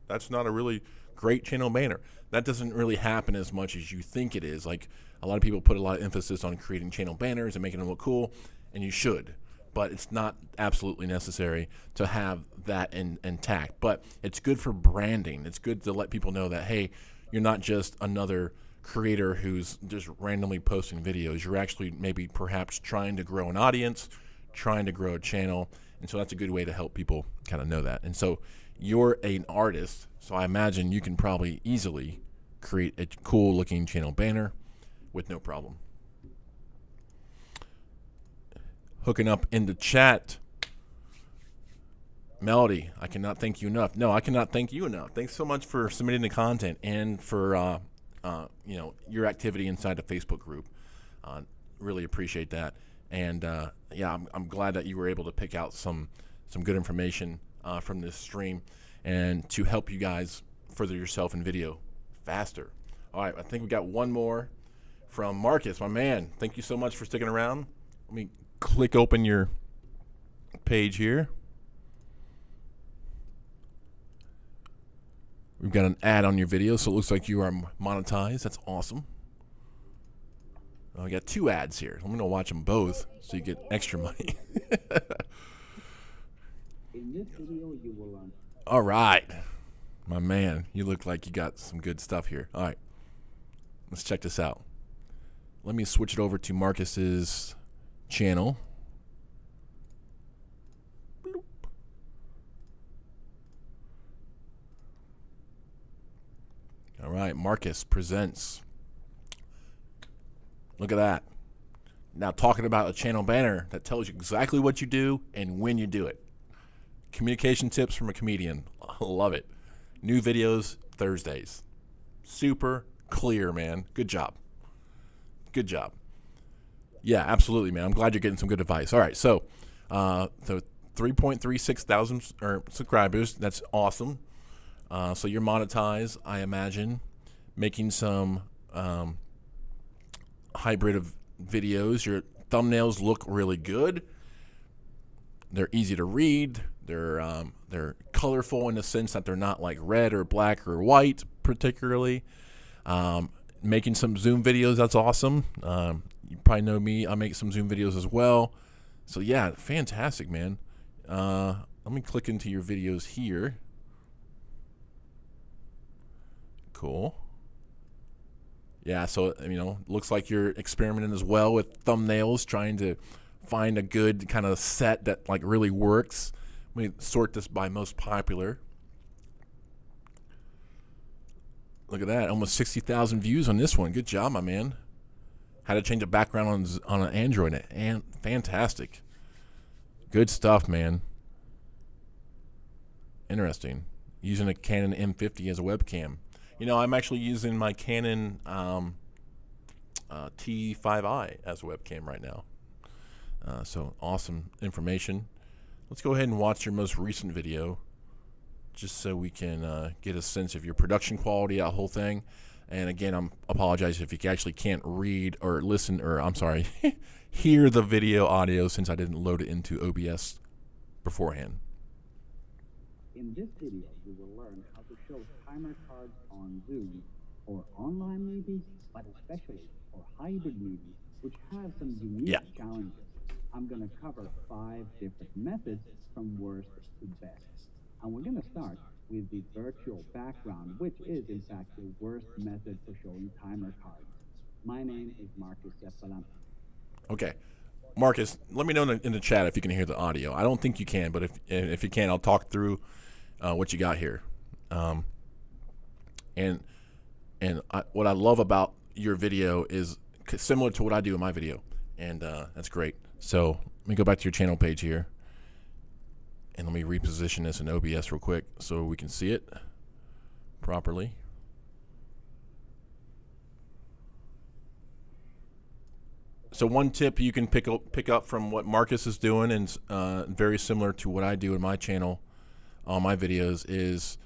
that's not a really great channel banner. That doesn't really happen as much as you think it is. Like, a lot of people put a lot of emphasis on creating channel banners and making them look cool, and you should, but it's not absolutely necessary to have that intact. But it's good for branding. It's good to let people know that, hey, you're not just another creator who's just randomly posting videos. You're actually maybe perhaps trying to grow an audience, trying to grow a channel, and so that's a good way to help people kind of know that. And so you're an artist, so I imagine you can probably easily create a cool looking channel banner with no problem. Hooking up in the chat, Melody, I cannot thank you enough. No, I cannot thank you enough. Thanks so much for submitting the content and for your activity inside the Facebook group. Really appreciate that. And yeah, I'm glad that you were able to pick out some good information from this stream and to help you guys further yourself in video faster. All right, I think we got one more from Marcus, my man. Thank you so much for sticking around. Let me click open your page here. We've got an ad on your video, so it looks like you are monetized. That's awesome. I got 2 ads here. I'm going to watch them both so you get extra money. In this video, you will learn. All right. My man, you look like you got some good stuff here. All right. Let's check this out. let me switch it over to Marcus's channel. Bloop. All right, Marcus presents. Look at that. Now talking about a channel banner that tells you exactly what you do and when you do it. Communication tips from a comedian. I love it. New videos Thursdays. Super clear, man. Good job. Good job. Yeah, absolutely, man. I'm glad you're getting some good advice. All right, so 3.36 thousand subscribers. That's awesome. So you're monetized, I imagine, making some hybrid of videos. Your thumbnails look really good. They're easy to read. They're colorful in the sense that they're not like red or black or white particularly. Making some Zoom videos, that's awesome. You probably know me. I make some Zoom videos as well. So yeah, fantastic, man. Let me click into your videos here. Cool. Yeah, so, you know, looks like you're experimenting as well with thumbnails, trying to find a good kind of set that like really works. Let me sort this by most popular. Look at that, almost 60,000 views on this one. Good job, my man. How to change a background on an Android, and fantastic. Good stuff, man. Interesting. Using a Canon M50 as a webcam. You know, I'm actually using my Canon T5i as a webcam right now. So awesome information. Let's go ahead and watch your most recent video, just so we can get a sense of your production quality, that whole thing. And again, I apologize if you actually can't read or listen, or I'm sorry, hear the video audio since I didn't load it into OBS beforehand. In this video, you will learn how to show timer cards on Zoom or online meetings, but especially for hybrid meetings, which have some unique challenges. I'm going to cover 5 different methods from worst to best. And we're going to start with the virtual background, which is in fact the worst method for showing timer cards. My name is Marcus Cefalan. Okay. Marcus, let me know in the chat if you can hear the audio. I don't think you can, but if you can, I'll talk through what you got here. What I love about your video is similar to what I do in my video, and that's great. So let me go back to your channel page here, and let me reposition this in OBS real quick so we can see it properly. So one tip you can pick up from what Marcus is doing, and very similar to what I do in my channel on my videos, is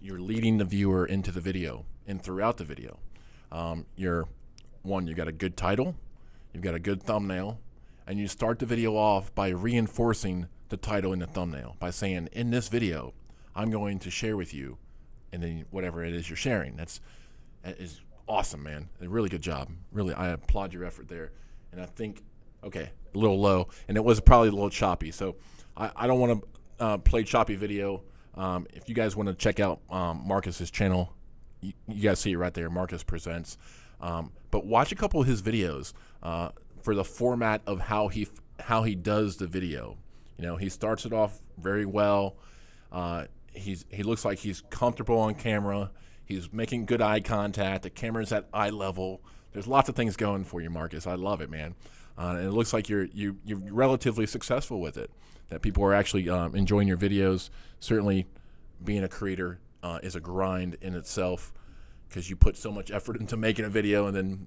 you're leading the viewer into the video and throughout the video. You got a good title, you've got a good thumbnail, and you start the video off by reinforcing the title and the thumbnail by saying, in this video, I'm going to share with you, and then whatever it is you're sharing. That is awesome, man. A really good job. Really, I applaud your effort there. And I think, okay, a little low, and it was probably a little choppy. So I don't want to play choppy video. If you guys want to check out Marcus's channel, you guys see it right there, Marcus Presents. But watch a couple of his videos for the format of how he does the video. You know, he starts it off very well. He looks like he's comfortable on camera. He's making good eye contact. The camera's at eye level. There's lots of things going for you, Marcus. I love it, man. And it looks like you're relatively successful with it. That people are actually enjoying your videos. Certainly, being a creator is a grind in itself, because you put so much effort into making a video, and then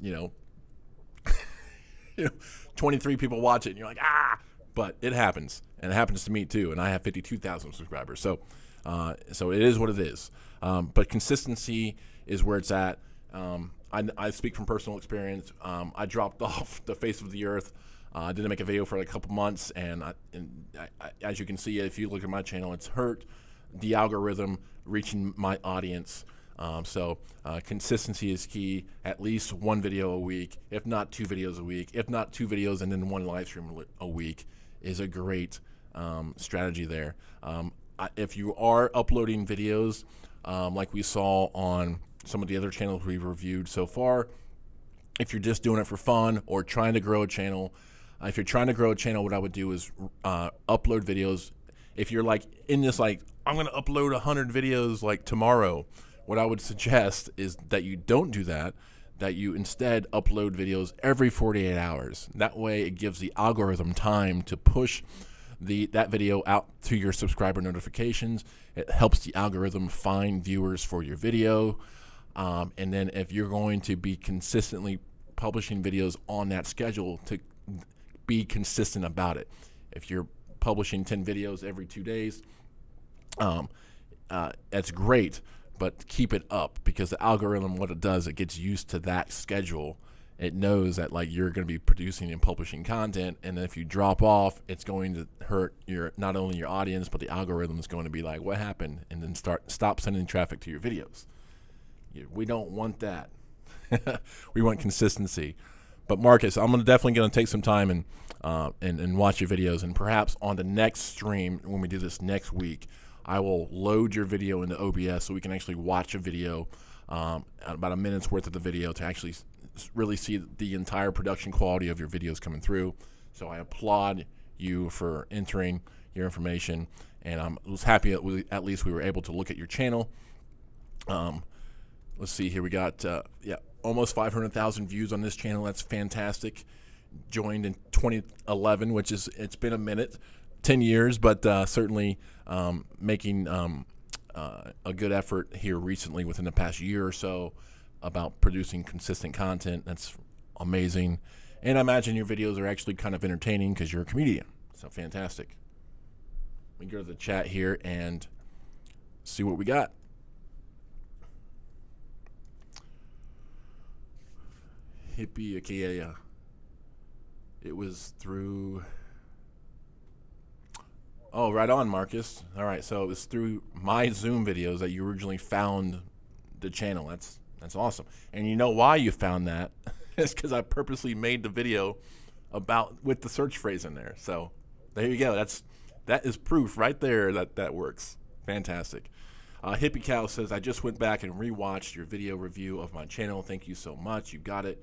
23 people watch it, and you're like, ah! But it happens, and it happens to me too. And I have 52,000 subscribers, so it is what it is. But consistency is where it's at. I speak from personal experience. I dropped off the face of the earth. I didn't make a video for like a couple months, and as you can see, if you look at my channel, it's hurt the algorithm reaching my audience. So consistency is key. At least one video a week, if not 2 videos a week, if not 2 videos and then 1 live stream a week, is a great strategy there. If you are uploading videos like we saw on some of the other channels we've reviewed so far. If you're just doing it for fun or trying to grow a channel, if you're trying to grow a channel, what I would do is upload videos. If you're like in this, like, I'm going to upload 100 videos like tomorrow, what I would suggest is that you don't do that, that you instead upload videos every 48 hours. That way it gives the algorithm time to push that video out to your subscriber notifications. It helps the algorithm find viewers for your video. And then if you're going to be consistently publishing videos on that schedule, to be consistent about it. If you're publishing 10 videos every 2 days, that's great, but keep it up, because the algorithm, what it does, it gets used to that schedule. It knows that like you're going to be producing and publishing content, and if you drop off, it's going to hurt not only your audience, but the algorithm is going to be like, what happened? And then stop sending traffic to your videos. We don't want that. We want consistency. But Marcus, I'm definitely going to take some time and watch your videos, and perhaps on the next stream, when we do this next week, I will load your video into OBS so we can actually watch a video, about a minute's worth of the video, to actually really see the entire production quality of your videos coming through. So I applaud you for entering your information, and I was happy that at least we were able to look at your channel. Let's see here. We got almost 500,000 views on this channel. That's fantastic. Joined in 2011, which is, it's been a minute, 10 years, but certainly making a good effort here recently within the past year or so about producing consistent content. That's amazing. And I imagine your videos are actually kind of entertaining because you're a comedian. So fantastic. We can go to the chat here and see what we got. Hippie, okay, yeah. It was through... Oh, right on, Marcus. All right, so it was through my Zoom videos that you originally found the channel. That's awesome. And you know why you found that? It's because I purposely made the video with the search phrase in there. So there you go. That is proof right there that works. Fantastic. Hippie Cow says, I just went back and rewatched your video review of my channel. Thank you so much. You got it.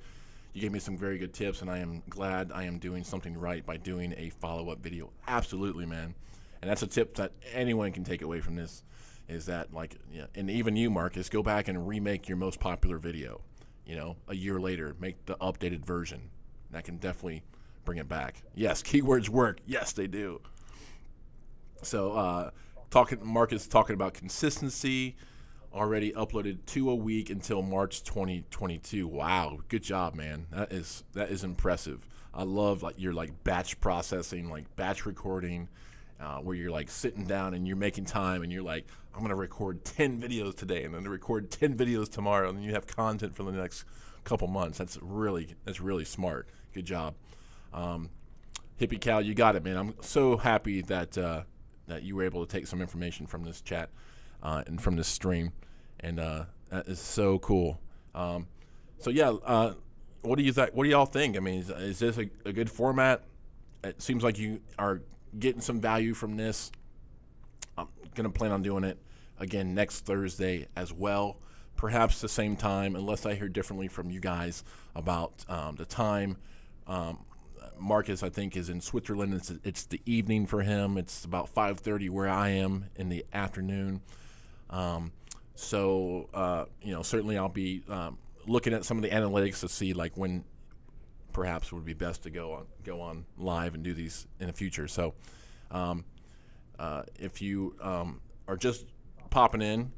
You gave me some very good tips, and I am glad I am doing something right by doing a follow-up video. Absolutely, man. And that's a tip that anyone can take away from this, is that, like, and even you, Marcus, go back and remake your most popular video, a year later. Make the updated version. That can definitely bring it back. Yes, keywords work. Yes, they do. So Marcus talking about consistency. Already uploaded 2 a week until March 2022. Wow, good job, man. That is impressive. I love your batch processing, like batch recording, where you're like sitting down and you're making time and you're like, I'm gonna record 10 videos today and then record 10 videos tomorrow, and then you have content for the next couple months. That's really smart. Good job. Hippie Cow, you got it, man. I'm so happy that you were able to take some information from this chat and from this stream. And that is so cool. So yeah, what do y'all think? I mean, is this a good format? It seems like you are getting some value from this. I'm gonna plan on doing it again next Thursday as well, perhaps the same time, unless I hear differently from you guys about the time. Marcus, I think, is in Switzerland. It's the evening for him. It's about 5:30 where I am in the afternoon. So certainly I'll be looking at some of the analytics to see like when perhaps would be best to go on live and do these in the future. So if you are just popping in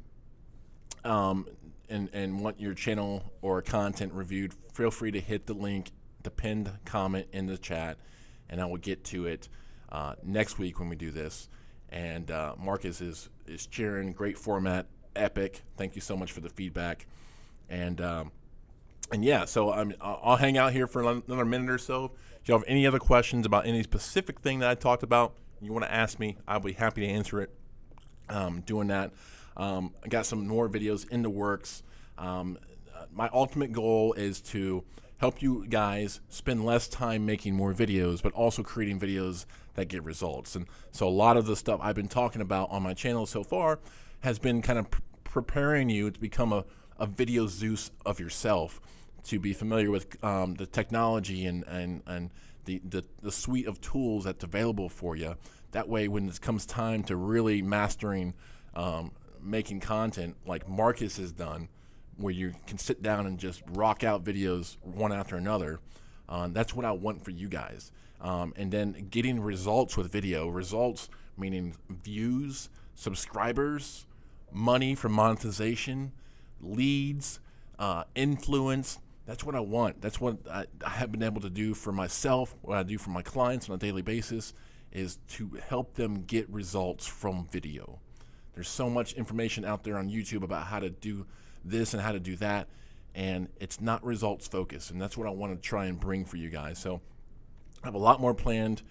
and want your channel or content reviewed, feel free to hit the link, the pinned comment in the chat, and I will get to it next week when we do this. And Marcus is cheering. Great format, epic. Thank you so much for the feedback. And yeah, so I'll hang out here for another minute or so. If you have any other questions about any specific thing that I talked about, you want to ask me, I'll be happy to answer it. Doing that. I got some more videos in the works. My ultimate goal is to help you guys spend less time making more videos, but also creating videos that get results. And so a lot of the stuff I've been talking about on my channel so far has been kind of preparing you to become a a video Zeus of yourself, to be familiar with the technology and the suite of tools that's available for you. That way, when it comes time to really mastering making content like Marcus has done, where you can sit down and just rock out videos one after another, that's what I want for you guys. And then getting results with video. Results meaning views, subscribers, money from monetization, leads, influence. That's what I want. That's what I have been able to do for myself, what I do for my clients on a daily basis, is to help them get results from video. There's so much information out there on YouTube about how to do this and how to do that, and it's not results focused, and that's what I want to try and bring for you guys. So I have a lot more planned,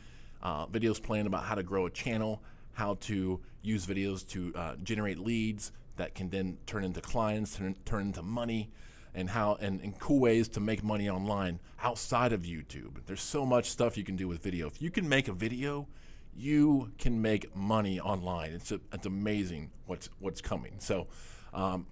videos planned about how to grow a channel, how to use videos to generate leads that can then turn into clients, turn into money, and cool ways to make money online outside of YouTube. There's so much stuff you can do with video. If you can make a video, you can make money online. It's amazing what's coming. So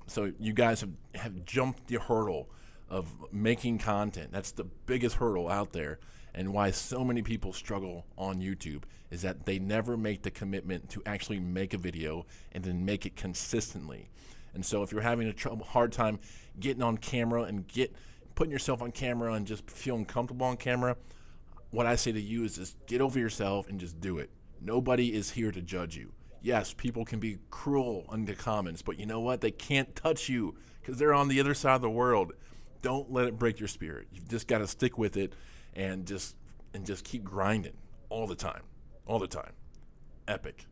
so you guys have jumped the hurdle of making content. That's the biggest hurdle out there, and why so many people struggle on YouTube is that they never make the commitment to actually make a video and then make it consistently. And so if you're having a hard time getting on camera and putting yourself on camera and just feeling comfortable on camera, what I say to you is just get over yourself and just do it. Nobody is here to judge you. Yes, people can be cruel in the comments, but you know what? They can't touch you because they're on the other side of the world. Don't let it break your spirit. You've just got to stick with it and just keep grinding all the time. All the time. Epic.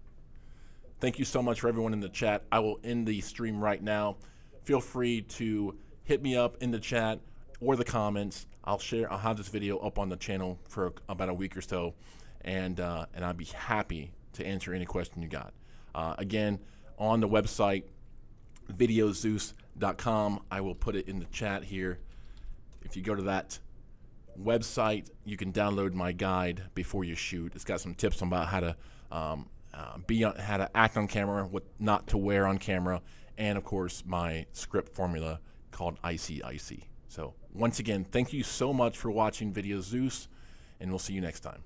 Thank you so much for everyone in the chat. I will end the stream right now. Feel free to hit me up in the chat or the comments. I'll have this video up on the channel for about a week or so, and I'd be happy to answer any question you got. Again, on the website, videozeus.com. I will put it in the chat here. If you go to that website, you can download my guide before you shoot. It's got some tips about how to how to act on camera, what not to wear on camera, and of course my script formula called IC. So once again, thank you so much for watching Video Zeus, and we'll see you next time.